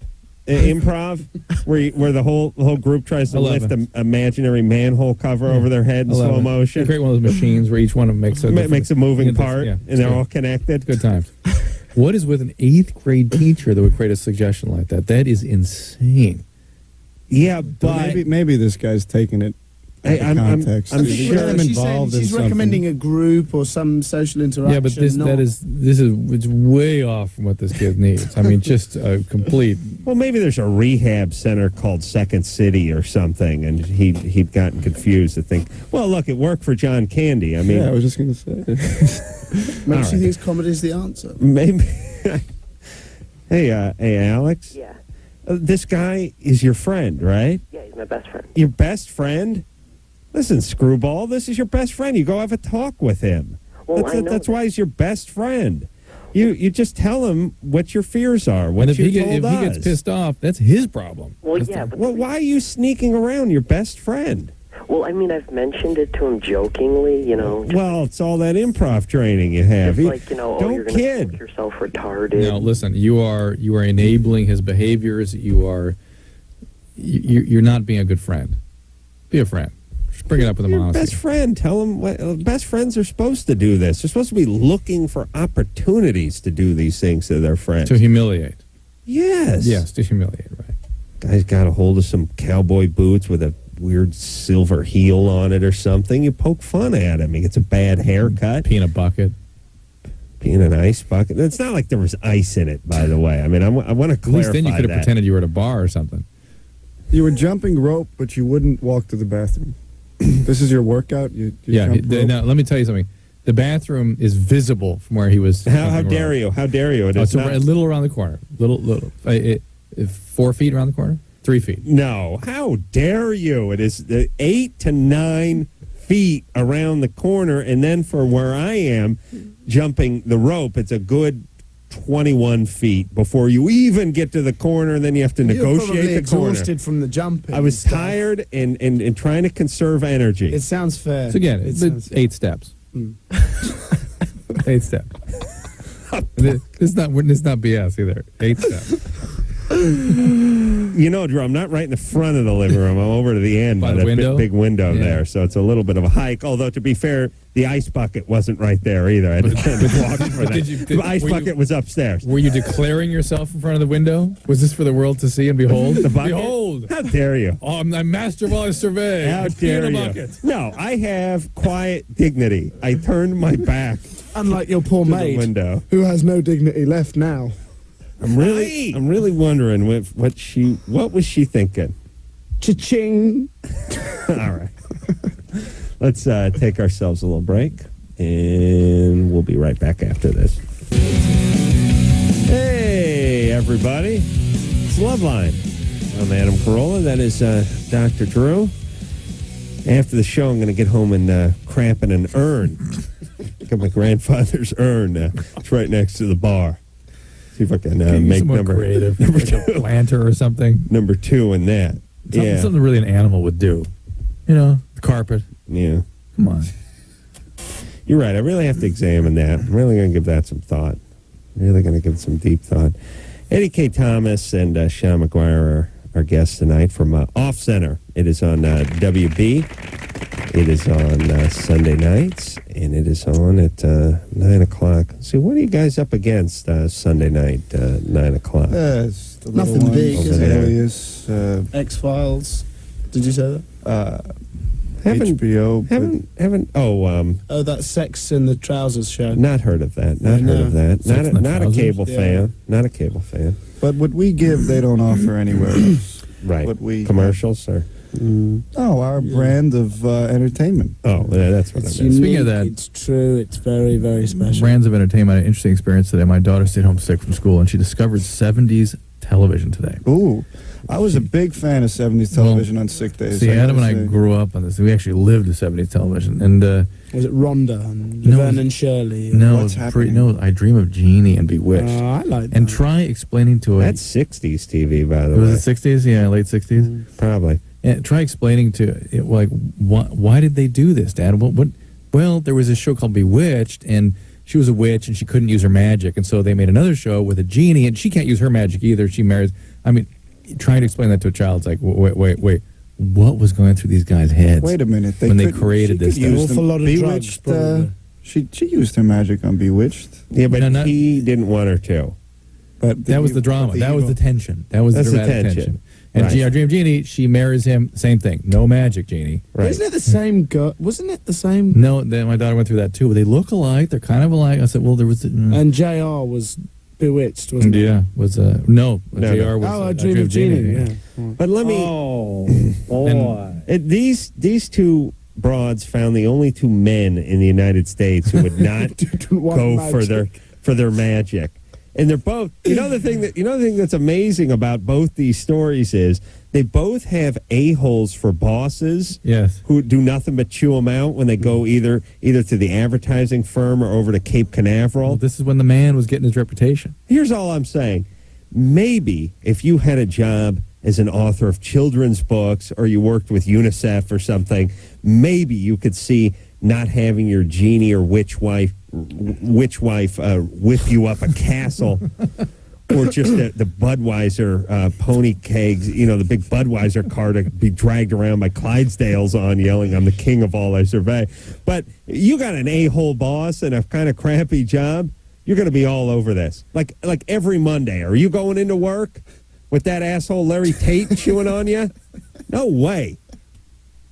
improv, where the whole group tries to 11. lift an imaginary manhole cover over their head in 11. slow motion. You create one of those machines where each one of them makes a moving part, and they're all connected. Good times. What is with an 8th grade teacher that would create a suggestion like that? That is insane. Yeah, but maybe this guy's taking it. I'm sure she's saying she's recommending a group or some social interaction. Yeah, but it's way off from what this kid needs. I mean, just a complete. Well, maybe there's a rehab center called Second City or something, and he'd gotten confused to think, well, look, it worked for John Candy. I mean, I was just going to say. Maybe she thinks comedy is the answer. Maybe. Hey, Alex. Yeah. This guy is your friend, right? Yeah, he's my best friend. Your best friend? Listen, Screwball, this is your best friend. You go have a talk with him. Well, That's why he's your best friend. You just tell him what your fears are. What And if you he told us. gets pissed off, that's his problem. Well, yeah, but why are you sneaking around your best friend? Well, I mean, I've mentioned it to him jokingly, Well, it's all that improv training you have. Just you're don't going to kid. make yourself retarded. No, listen, you are enabling his behaviors. You're not being a good friend. Be a friend. Just bring it up with him honestly. Best friend, tell him best friends are supposed to do this. They're supposed to be looking for opportunities to do these things to their friends. To humiliate. Yes. Yes, to humiliate, right. Guy's got a hold of some cowboy boots with a weird silver heel on it or something. You poke fun at him. He gets a bad haircut. Pee in a bucket. Pee in an ice bucket. It's not like there was ice in it, by the way. I mean, I want to clarify that. At least then you could have pretended you were at a bar or something. You were jumping rope, but you wouldn't walk to the bathroom. This is your workout? You jump rope? Now, let me tell you something. The bathroom is visible from where he was. How dare you? How dare you? It's a little around the corner. Little. 4 feet around the corner? 3 feet. No. How dare you? It is 8 to 9 feet around the corner, and then for where I am, jumping the rope, it's a good 21 feet before you even get to the corner, and then you have to negotiate the corner. Exhausted from the jumping. I was tired and trying to conserve energy. It sounds fair. So again, it's 8 steps. 8 steps. It's not BS either. 8 steps. Drew, I'm not right in the front of the living room. I'm over to the end by the window? big window there, so it's a little bit of a hike. Although, to be fair, the ice bucket wasn't right there either. I had to walk for that. The ice bucket was upstairs. Were you declaring yourself in front of the window? Was this for the world to see and behold? The bucket? Behold! How dare you? Oh, I'm master of all I survey. How dare you? Bucket. No, I have quiet dignity. I turned my back. Unlike your poor to maid, the window. who has no dignity left now. I'm really wondering what was she thinking? Cha-ching. All right. Let's take ourselves a little break, and we'll be right back after this. Hey, everybody. It's Loveline. I'm Adam Carolla. That is Dr. Drew. After the show, I'm going to get home and crap in an urn. Got my grandfather's urn. It's right next to the bar. See if I can make number creative, number like 2. A planter or something. Number 2 in that. Something really an animal would do. The carpet. Yeah. Come on. You're right. I really have to examine that. I'm really going to give that some thought. Really going to give it some deep thought. Eddie K. Thomas and Sean McGuire are our guest tonight from Off Center. It is on WB. It is on Sunday nights, and it is on at 9 o'clock. So what are you guys up against Sunday night, 9 o'clock? It's the Nothing little big, ones, is it? Alias, X-Files. Did you say that? HBO. Oh, that Sex in the Trousers show. Not heard of that. Not heard of that. Not a cable fan. Not a cable fan. But what we give, they don't offer anywhere else. Right. What we commercials or our brand of entertainment. Oh, that's what It's I meant. Speaking of unique, that, it's true. It's very, very special. brands of entertainment. I had an interesting experience today. My daughter stayed home sick from school, and she discovered 70s television today. Ooh, I was a big fan of 70s television on sick days. See, Adam and I gotta say. grew up on this. We actually lived the 70s television. And Was it Rhonda and No, Laverne and Shirley? no, What's no, I Dream of Jeannie and Bewitched. I like that. And try explaining to it. That's 60s TV, by the way. Was it 60s? Yeah, late 60s? Probably. And try explaining to it, like, why did they do this, Dad? Well, there was a show called Bewitched, and she was a witch, and she couldn't use her magic, and so they made another show with a genie, and she can't use her magic either. She marries. I mean, trying to explain that to a child, it's like, wait. What was going through these guys' heads? Wait a minute. When they created this An stuff? awful lot of Bewitched. She used her magic on Bewitched. Yeah, but he didn't want her to. But that was the drama. That was the tension. That was the That's the dramatic tension. tension. And Right. Our Dream Genie, she marries him. Same thing. No magic, Genie. Isn't it the same girl? Wasn't it the same? No, then my daughter went through that too. But they look alike. They're kind of alike. I said, well, there was. And JR was Bewitched, wasn't it? Yeah, was no. No, JR no. was. Oh, I Dream of Genie. Yeah. But let me. Oh, boy. These two broads found the only two men in the United States who would not go for their magic. And they're both. You know the thing that's amazing about both these stories is they both have a-holes for bosses. Yes. Who do nothing but chew them out when they go either to the advertising firm or over to Cape Canaveral. Well, this is when the man was getting his reputation. Here's all I'm saying. Maybe if you had a job as an author of children's books or you worked with UNICEF or something, maybe you could see not having your genie or witch wife whip you up a castle or just the Budweiser pony kegs, the big Budweiser car to be dragged around by Clydesdales on yelling, I'm the king of all I survey. But you got an a-hole boss and a kind of crappy job, you're going to be all over this. Like every Monday. Are you going into work with that asshole Larry Tate chewing on you? No way.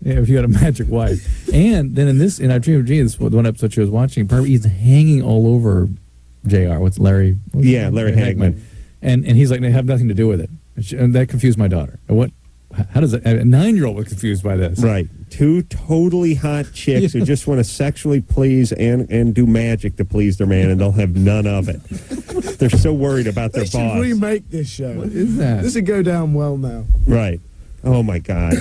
Yeah, if you had a magic wife. And then in our Dream of Genie, this one episode she was watching, he's hanging all over JR. Larry Hagman. And he's like, they have nothing to do with it. And that confused my daughter. How does a 9-year-old was confused by this? Right. Two totally hot chicks who just want to sexually please and do magic to please their man, and they'll have none of it. They're so worried about their They boss. should remake this show. What is that? This would go down well now. Right. Oh, my God.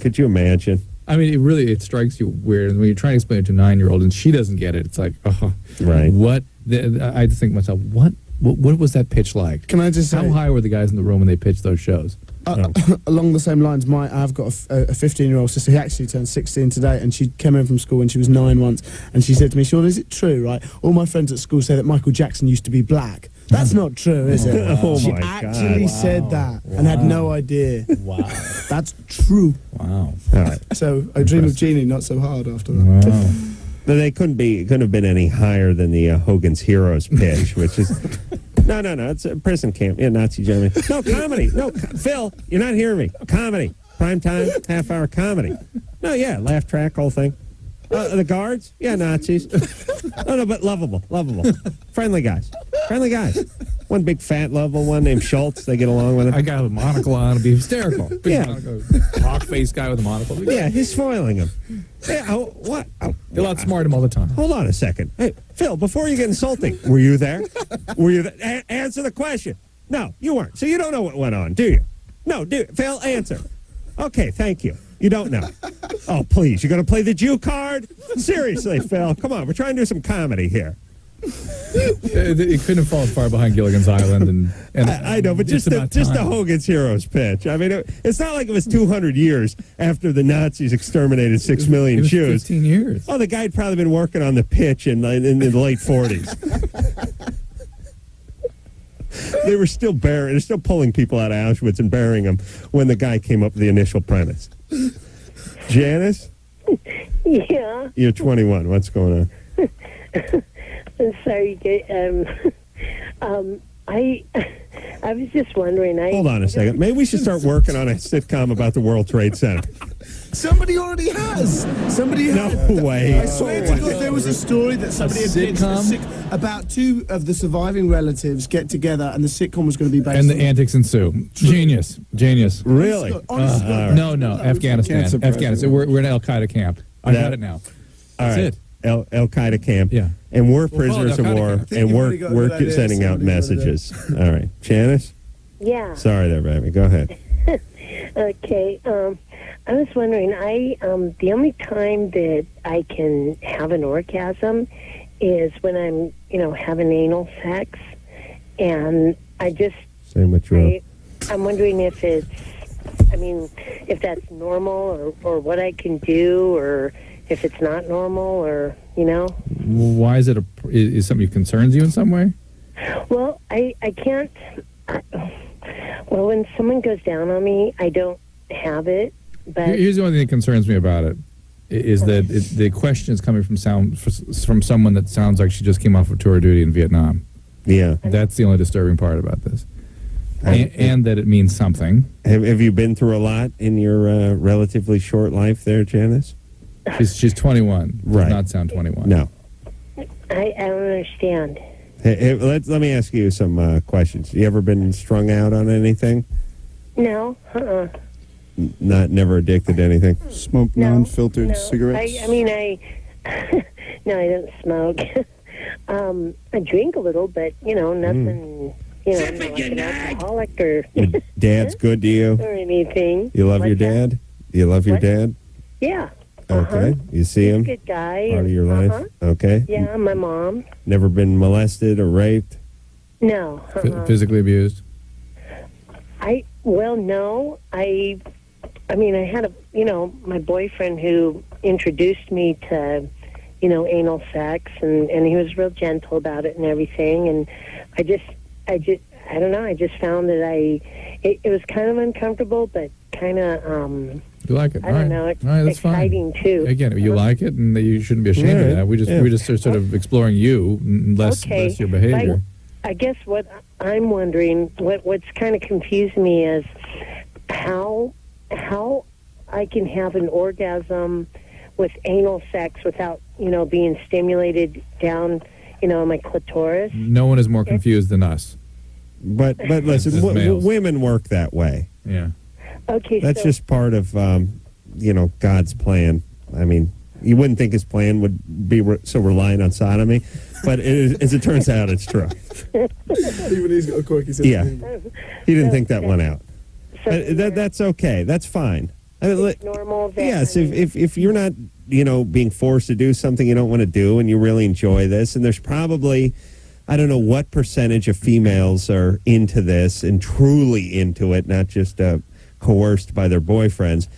Could you imagine? I mean, it strikes you weird. And when you're trying to explain it to a 9-year-old and she doesn't get it, it's like, right. What? I just think to myself, what was that pitch like? Can I just say, how high were the guys in the room when they pitched those shows? Along the same lines, I've got a 15-year-old sister who actually turned 16 today, and she came in from school when she was 9 once, and she said to me, Sean, is it true, right? All my friends at school say that Michael Jackson used to be black. That's not true, is it? Oh, She my actually God. said that and had no idea. Wow. That's true. Wow. All right. So I Dream of Genie, not so hard after that. Wow. But they couldn't have been any higher than the Hogan's Heroes pitch, which is no. It's a prison camp. Yeah, Nazi Germany. No comedy. No, Phil, you're not hearing me. Comedy, prime time, half-hour comedy. No, yeah, laugh track, whole thing. The guards, yeah, Nazis. No, but lovable, friendly guys. One big fat lovable one named Schultz. They get along with him. I got with a monocle on, it'd be hysterical. Big Yeah. hawk-faced guy with a monocle. Yeah, he's spoiling him. Yeah, what? They'll outsmart him all the time. Hold on a second. Hey, Phil, before you get insulting, were you there? Answer the question. No, you weren't. So you don't know what went on, do you? No, Phil, answer. Okay, thank you. You don't know. Oh, please. You're going to play the Jew card? Seriously, Phil. Come on. We're trying to do some comedy here. It couldn't have fallen far behind Gilligan's Island. And I know, but just the Hogan's Heroes pitch. I mean, it's not like it was 200 years after the Nazis exterminated 6 million it was Jews. 15 years. Oh, the guy had probably been working on the pitch in the late 40s. They were still they're still pulling people out of Auschwitz and burying them when the guy came up with the initial premise. Janice? Yeah. You're 21. What's going on? I'm sorry. I was just wondering. Hold on a second. Maybe we should start working on a sitcom about the World Trade Center. Somebody already has. Somebody has. No way. I swear to God, there was a story that somebody had pitched about two of the surviving relatives get together, and the sitcom was going to be based And on the antics ensue. Genius. Really? Honest to God. No. Afghanistan. Afghanistan. We're in Al Qaeda camp. I got it now. All That's right. it. Al Qaeda camp. Yeah. And we're We'll call it prisoners of Al-Qaeda war, camp. and you've already got a we're good idea. sending out Somebody's got a messages. All right. Janice? Yeah. Sorry there, baby. Go ahead. Okay. I was wondering. The only time that I can have an orgasm is when I'm, having anal sex, and I just. Same with you. I'm wondering if it's. If that's normal or what I can do, or if it's not normal, or Why is it is something that concerns you in some way? Well, I can't. Well, when someone goes down on me, I don't have it. But Here's the only thing that concerns me about it is that the question is coming from someone that sounds like she just came off of tour duty in Vietnam. Yeah. That's the only disturbing part about this. And that it means something. Have you been through a lot in your relatively short life there, Janice? She's 21. Right. Does not sound 21. No. I don't understand. Hey, let me ask you some questions. You ever been strung out on anything? No. Never addicted to anything? Smoke non-filtered cigarettes? No, I don't smoke. I drink a little, but, nothing, I'm not like an alcoholic or... Your dad's good to you? or anything. You love your dad? You love your dad? Yeah. Okay. You see him? He's a good guy. Part of your life? Okay. Yeah, my mom. Never been molested or raped? No. Physically abused? No. I had my boyfriend who introduced me to, anal sex, and he was real gentle about it and everything, and I don't know, I just found that it was kind of uncomfortable, but kind of, you like it? I don't know, it's all right, that's exciting fine. too. Again, you like it, and you shouldn't be ashamed of that. We're just sort of exploring you, less your behavior. I guess what I'm wondering, what's kind of confused me is how I can have an orgasm with anal sex without, being stimulated down, on my clitoris. No one is more confused than us. But listen, women work that way. Yeah. Okay. That's just part of, God's plan. I mean, you wouldn't think his plan would be so reliant on sodomy, but as it turns out, it's true. Even he's got a quirky sense. Yeah. He didn't think that one out. That's okay. That's fine. It's normal. Yes, if you're not, being forced to do something you don't want to do and you really enjoy this, and there's probably, I don't know what percentage of females are into this and truly into it, not just coerced by their boyfriends.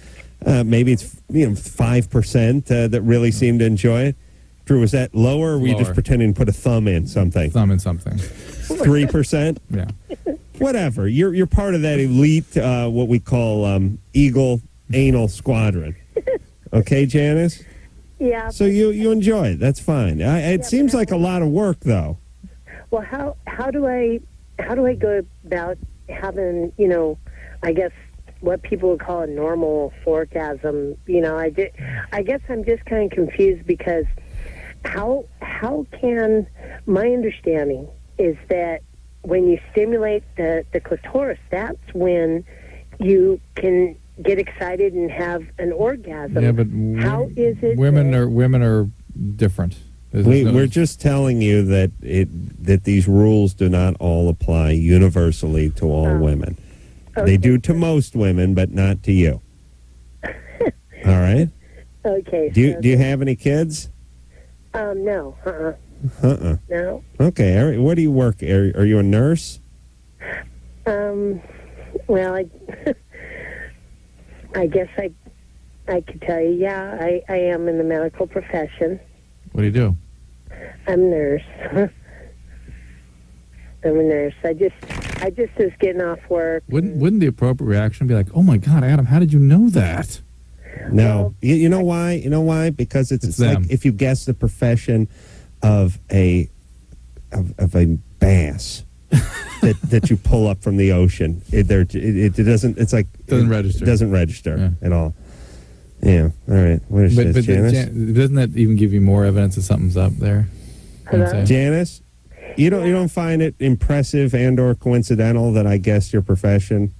Maybe it's 5% that really seem to enjoy it. Drew, is that lower, or were you just pretending to put a thumb in something? Thumb in something. 3%? Yeah. Whatever. You're part of that elite, what we call Eagle Anal Squadron. Okay, Janice? Yeah. So you enjoy it. That's fine. It seems like a lot of work, though. Well, how do I go about having, I guess what people would call a normal orgasm? I guess I'm just kind of confused because how can, my understanding is that when you stimulate the clitoris, that's when you can get excited and have an orgasm. Yeah, but how is it women are different. We're just telling you that these rules do not all apply universally to all women. Okay. They do to most women, but not to you. All right? Okay. Do you have any kids? No. No. Okay. What do you work? Are you a nurse? Well, I guess I could tell you, yeah, I am in the medical profession. What do you do? I'm a nurse. I'm a nurse. I just was getting off work. Wouldn't the appropriate reaction be like, "Oh my God, Adam, how did you know that?" No, you know why? You know why? Because it's like them. if you guess the profession of a bass that you pull up from the ocean, it doesn't. It's like Doesn't register. It doesn't register at all. Yeah. All right. What is this, Janice? Doesn't that even give you more evidence that something's up there? You know what I'm saying? Janice, you don't find it impressive and or coincidental that I guessed your profession?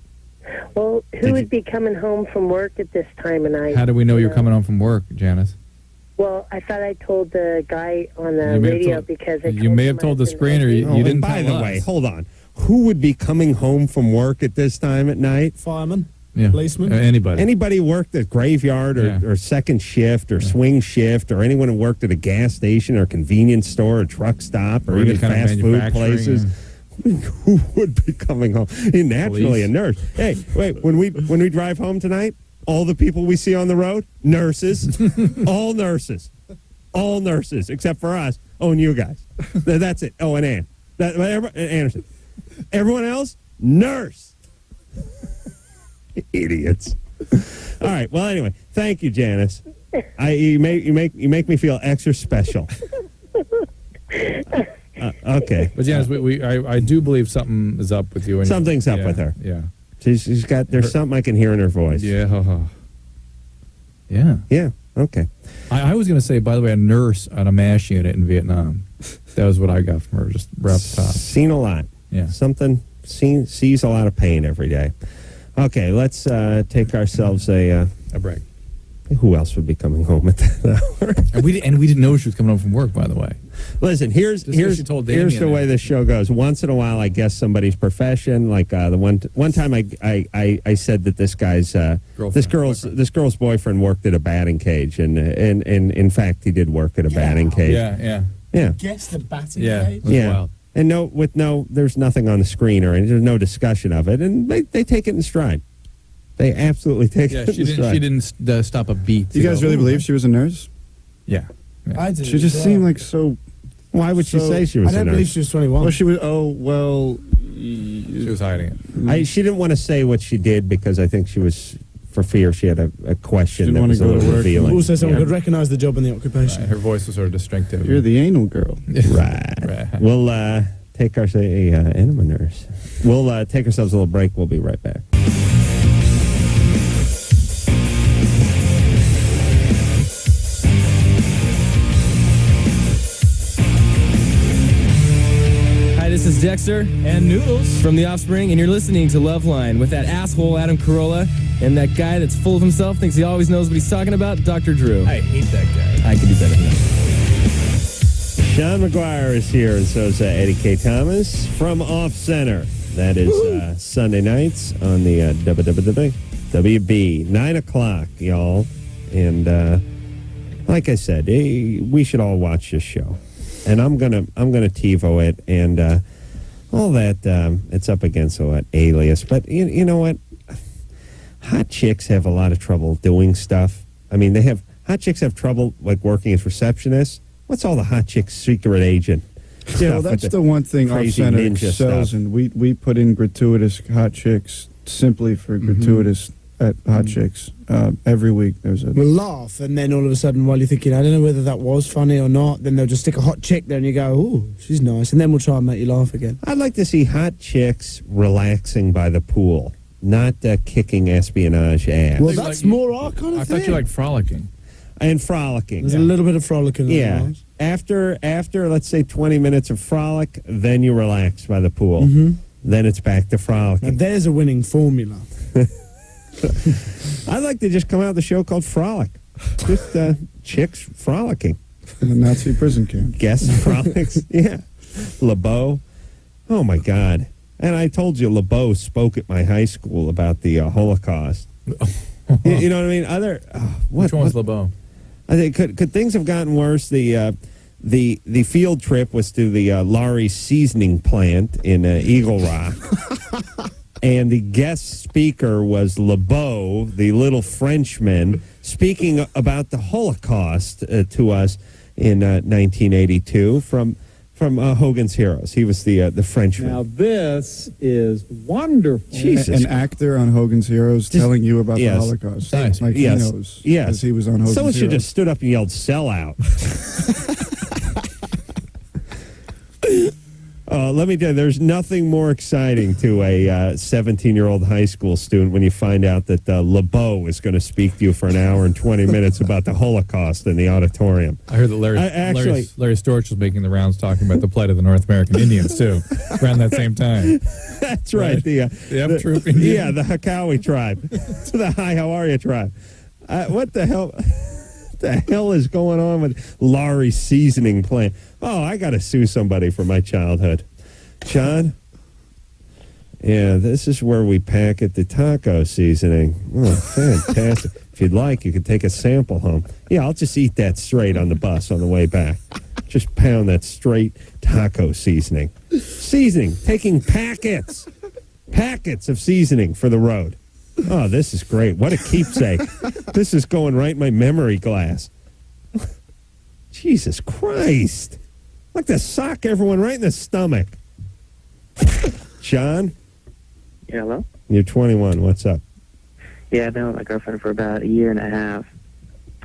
Well, who would be coming home from work at this time of night? How do we know you're coming home from work, Janice? Well, I thought I told the guy on the You may have radio told- because I You may have told the screener. You And didn't by tell the us. way, hold on. Who would be coming home from work at this time at night? Fireman, Yeah. policeman. Anybody. Anybody who worked at graveyard or second shift or swing shift, or anyone who worked at a gas station or convenience store or truck stop or Or any even kind of fast food manufacturing, places. Who would be coming home? Naturally, a nurse. Hey, wait, when we drive home tonight, all the people we see on the road, nurses, all nurses, except for us. Oh, and you guys. That's it. Oh, and Ann. Anderson. Everyone else, nurse. Idiots. All right. Well, anyway, thank you, Janice. You make me feel extra special. Okay. But Janice, I do believe something is up with you. And Something's up with her. Yeah. She's got. There's something I can hear in her voice. Yeah. Yeah. Yeah. Okay. I was going to say, by the way, a nurse on a MASH unit in Vietnam. That was what I got from her, just right off the top. Seen a lot. Yeah. Sees a lot of pain every day. Okay, let's take ourselves a break. Who else would be coming home at that hour? And we didn't know she was coming home from work, by the way. Listen, here's the way this show goes. Once in a while, I guess somebody's profession. Like the one time, I said that this guy's this girl's boyfriend worked at a batting cage, and in fact, he did work at a batting cage. Yeah. Guess the batting Yeah. cage? Yeah. Wild. And there's nothing on the screen or there's no discussion of it, and they take it in stride. They absolutely take it in stride. She didn't stop a beat. Do you guys really believe she was a nurse? Yeah. I do. She just seemed like so. Why would she say she was I a don't nurse? believe she was 21. Well, she was. Oh well. She was hiding it. She didn't want to say what she did because I think she was for fear she had a question She didn't that want was to a go to little work. revealing. Also, someone could recognize the job and the occupation. Her voice was sort of distinctive. You're the anal girl. Right. We'll take our enema nurse. We'll take ourselves a little break. We'll be right back. Hi, this is Dexter and Noodles from The Offspring, and you're listening to Loveline with that asshole Adam Carolla and that guy that's full of himself, thinks he always knows what he's talking about, Dr. Drew. I hate that guy. I could do better than that. Sean McGuire is here, and so is Eddie K. Thomas from Off Center. That is Sunday nights on the WB, 9 o'clock, y'all. And like I said, we should all watch this show. And I'm gonna TiVo it, and all that. It's up against Alias, but you know what? Hot chicks have a lot of trouble doing stuff. I mean, hot chicks have trouble like working as receptionists. What's all the hot chicks' secret agent? Yeah, well, that's the one thing Off crazy Center ninja sells, stuff. and we put in gratuitous hot chicks simply for gratuitous at hot chicks every week. There's a We'll laugh, and then all of a sudden, while you're thinking, I don't know whether that was funny or not, then they'll just stick a hot chick there, and you go, "Ooh, she's nice," and then we'll try and make you laugh again. I'd like to see hot chicks relaxing by the pool, not kicking espionage ass. Well, that's more our kind of I thing. thought you liked frolicking. And frolicking. There's a little bit of frolicking. Yeah. After let's say 20 minutes of frolic, then you relax by the pool. Mm-hmm. Then it's back to frolicking. Now, there's a winning formula. I'd like to just come out with a show called Frolic. Just chicks frolicking. in the Nazi prison camp. Guest frolics. Yeah. LeBeau. Oh, my God. And I told you LeBeau spoke at my high school about the Holocaust. You know what I mean? Which one was LeBeau? I think could things have gotten worse? The field trip was to the Laurie seasoning plant in Eagle Rock, and the guest speaker was LeBeau, the little Frenchman, speaking about the Holocaust to us in 1982 from from Hogan's Heroes. He was the Frenchman. Now this is wonderful. Jesus. An actor on Hogan's Heroes telling you about Yes. the Holocaust. Nice. Like Yes. he knows. Yes. Because he was on Hogan's Someone should Heroes. just stood up and yelled, "Sell out." Let me tell you, there's nothing more exciting to a 17-year-old high school student when you find out that LeBeau is going to speak to you for an hour and 20 minutes about the Holocaust in the auditorium. I heard that Larry Storch was making the rounds talking about the plight of the North American Indians, too, around that same time. That's right. The F Troop Indian. Yeah, the Hakawi tribe. The Hi, how are you tribe. What the hell? The hell is going on with Laurie's seasoning plant? Oh, I got to sue somebody for my childhood. John? Yeah, this is where we packet the taco seasoning. Oh, fantastic. If you'd like, you could take a sample home. Yeah, I'll just eat that straight on the bus on the way back. Just pound that straight taco seasoning. Seasoning, taking packets of seasoning for the road. Oh, this is great. What a keepsake. This is going right in my memory glass. Jesus Christ. Like to sock everyone right in the stomach. John? Yeah, hello? You're 21. What's up? Yeah, I've been with my girlfriend for about a year and a half.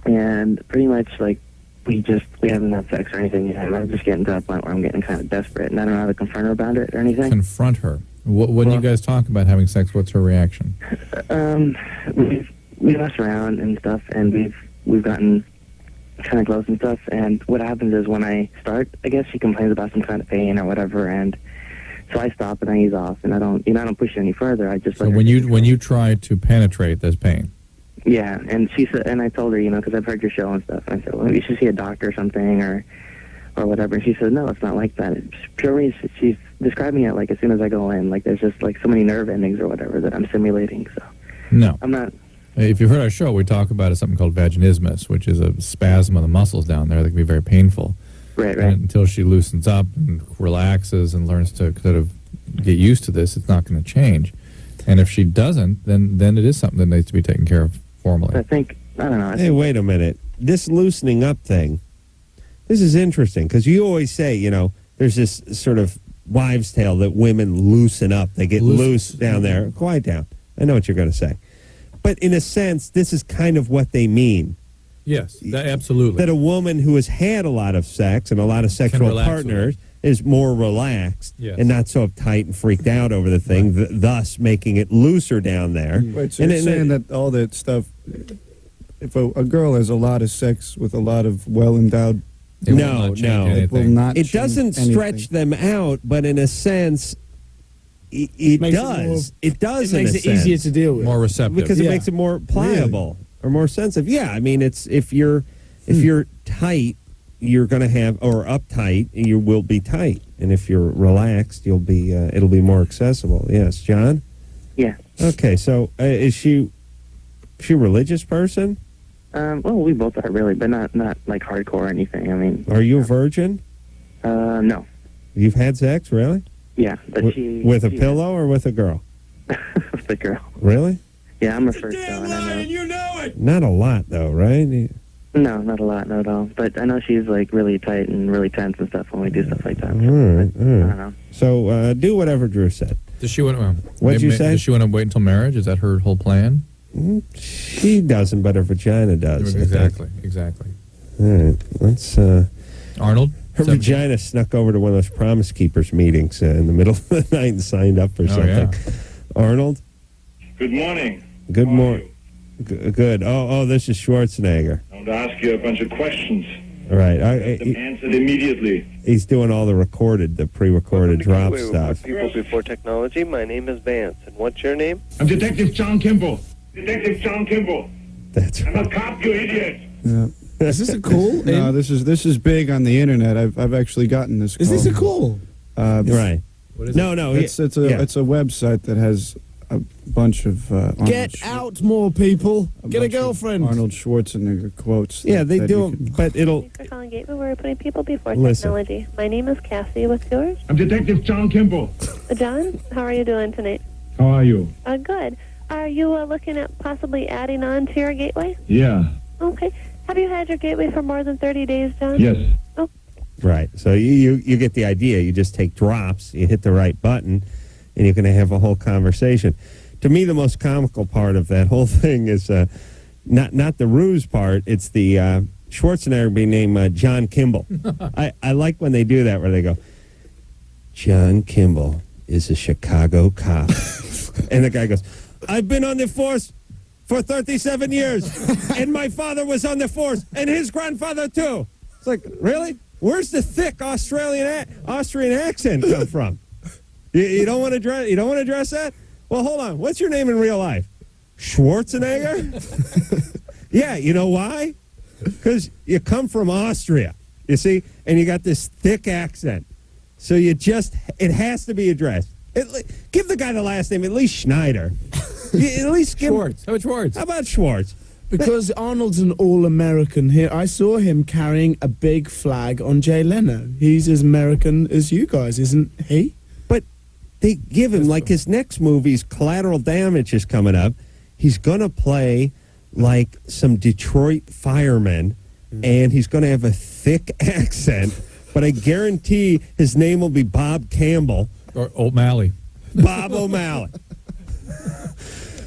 And pretty much, like, we haven't had sex or anything yet. And I'm just getting to that point where I'm getting kind of desperate. And I don't know how to confront her about it or anything. Confront her. When you guys talk about having sex, what's her reaction? We mess around and stuff, and we've gotten kind of close and stuff. And what happens is when I start, I guess she complains about some kind of pain or whatever, and so I stop and I ease off, and I don't push it any further. I just So when you try to penetrate, there's pain. Yeah, and she said, and I told her, because I've heard your show and stuff. And I said, well, you should see a doctor or something, or whatever. And she said, no, it's not like that. It's purely, she's describing it like as soon as I go in, like there's just like so many nerve endings or whatever that I'm simulating. So no, I'm not. If you've heard our show, we talk about something called vaginismus, which is a spasm of the muscles down there that can be very painful. Right. And until she loosens up and relaxes and learns to sort of get used to this, it's not going to change. And if she doesn't, then it is something that needs to be taken care of formally. I don't know. Hey, wait a minute. This loosening up thing, this is interesting because you always say, there's this sort of wives' tale that women loosen up. They get loose down there. Quiet down. I know what you're going to say. But in a sense, this is kind of what they mean. Yes, absolutely. That a woman who has had a lot of sex and a lot of sexual partners is more relaxed and not so uptight and freaked out over the thing, thus making it looser down there. Right, so you're saying that all that stuff, if a girl has a lot of sex with a lot of well-endowed... No. It will not It doesn't stretch them out, but in a sense... It does. It does. It makes it easier to deal with, more receptive, because it makes it more pliable or more sensitive. Yeah, I mean, it's if you're tight, you're going to have, or uptight, you will be tight, and if you're relaxed, you'll be. It'll be more accessible. Yes, John. Yeah. Okay, so is she a religious person? Well, we both are really, but not like hardcore or anything. I mean, are you a virgin? No. You've had sex, really? Yeah, but with a pillow or with a girl? With a girl. Really? Yeah, I'm a first though, and I know. You know it. Not a lot, though, right? No, not a lot, not at all. But I know she's like really tight and really tense and stuff when we do stuff like that. All right. I don't know. So do whatever Drew said. Does she want? What'd you say? Does she want to wait until marriage? Is that her whole plan? She doesn't, but her vagina does. Exactly. All right, let's. Arnold. Her vagina snuck over to one of those Promise Keepers meetings in the middle of the night and signed up for something. Yeah. Arnold. Good morning. Good morning. Good. Oh, this is Schwarzenegger. I want to ask you a bunch of questions. All right. Answered immediately. He's doing all the pre-recorded drop stuff. People before technology. My name is Vance, and what's your name? I'm Detective John Kimball. Detective John Kimball. That's I'm a cop, you idiot. Yeah. Is this a call? No, this is big on the internet. I've actually gotten this call. Is this a call? Right. What is No, it's a website that has a bunch of Get out more people. Get a girlfriend. Arnold Schwarzenegger quotes. Yeah, they do, but it'll. Thanks for calling Gateway. We're putting people before Listen. technology. My name is Cassie. What's yours? I'm Detective John Kimball. John, how are you doing tonight? How are you? Good. Are you looking at possibly adding on to your Gateway? Yeah. Okay. Have you had your Gateway for more than 30 days, John? Yes. Oh. Right. So you get the idea. You just take drops, you hit the right button, and you're going to have a whole conversation. To me, the most comical part of that whole thing is not the ruse part. It's the Schwarzenegger being named John Kimball. I like when they do that, where they go, John Kimball is a Chicago cop. And the guy goes, I've been on the force for 37 years, and my father was on the force, and his grandfather, too. It's like, really? Where's the thick Austrian accent come from? You don't want to address that? Well, hold on. What's your name in real life? Schwarzenegger? Yeah, you know why? Because you come from Austria, you see, and you got this thick accent. So it has to be addressed. Give the guy the last name, at least Schneider. At least give Schwartz. How about Schwartz? How about Schwartz? Because Arnold's an all-American here. I saw him carrying a big flag on Jay Leno. He's as American as you guys, isn't he? But they give him, like his next movie's Collateral Damage is coming up. He's going to play like some Detroit fireman, and he's going to have a thick accent, but I guarantee his name will be Bob Campbell. Or O'Malley. Bob O'Malley.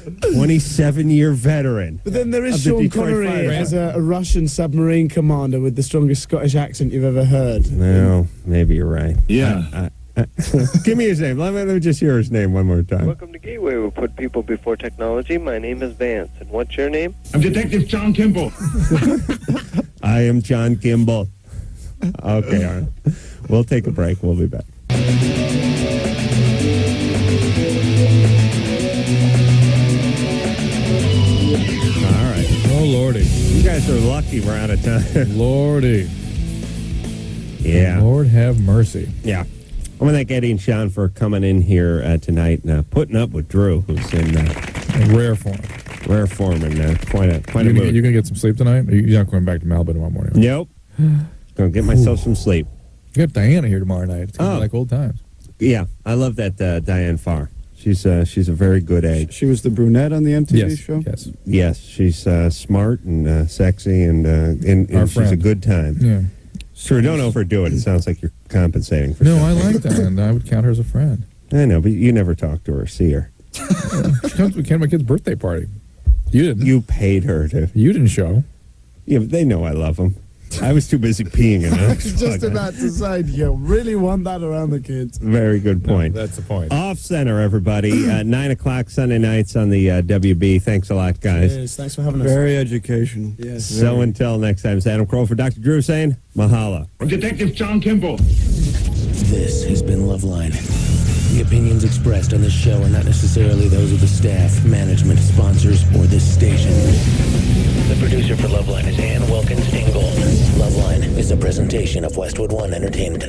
27-year veteran. But then there is Sean Connery as a Russian submarine commander with the strongest Scottish accent you've ever heard. No, maybe you're right. Yeah. Give me his name. Let me just hear his name one more time. Welcome to Gateway. We put people before technology. My name is Vance. And what's your name? I'm Detective John Kimball. I am John Kimball. Okay, all right. We'll take a break. We'll be back. All right. Oh, Lordy. You guys are lucky we're out of time. Lordy. Yeah. Lord have mercy. Yeah. I want to thank Eddie and Sean for coming in here tonight and putting up with Drew, who's in rare form. Rare form and quite a mood. You going to get some sleep tonight? Or you're not going back to Malibu tomorrow morning? Nope. Going to get myself some sleep. You got Diana here tomorrow night. It's going to be like old times. Yeah. I love that Diane Farr. She's a very good egg. She was the brunette on the MTV show? Yes. Yes. She's smart and sexy and she's a good time. Yeah. Sure, don't overdo it. It sounds like you're compensating for No, something. I like that, and I would count her as a friend. I know, but you never talk to her or see her. She comes to my kid's birthday party. You didn't. You paid her to. You didn't show. Yeah, but they know I love them. I was too busy peeing in I was just about to say, you really want that around the kids. Very good point. No, that's the point. Off center, everybody. 9 o'clock Sunday nights on the WB. Thanks a lot, guys. Cheers. Thanks for having us. Very educational. Yes. So until next time, it's Adam Kroll for Dr. Drew saying, mahalo. I'm Detective John Kimball. This has been Loveline. The opinions expressed on this show are not necessarily those of the staff, management, sponsors, or this station. The producer for Loveline is Ann Wilkins Ingold. Loveline is a presentation of Westwood One Entertainment.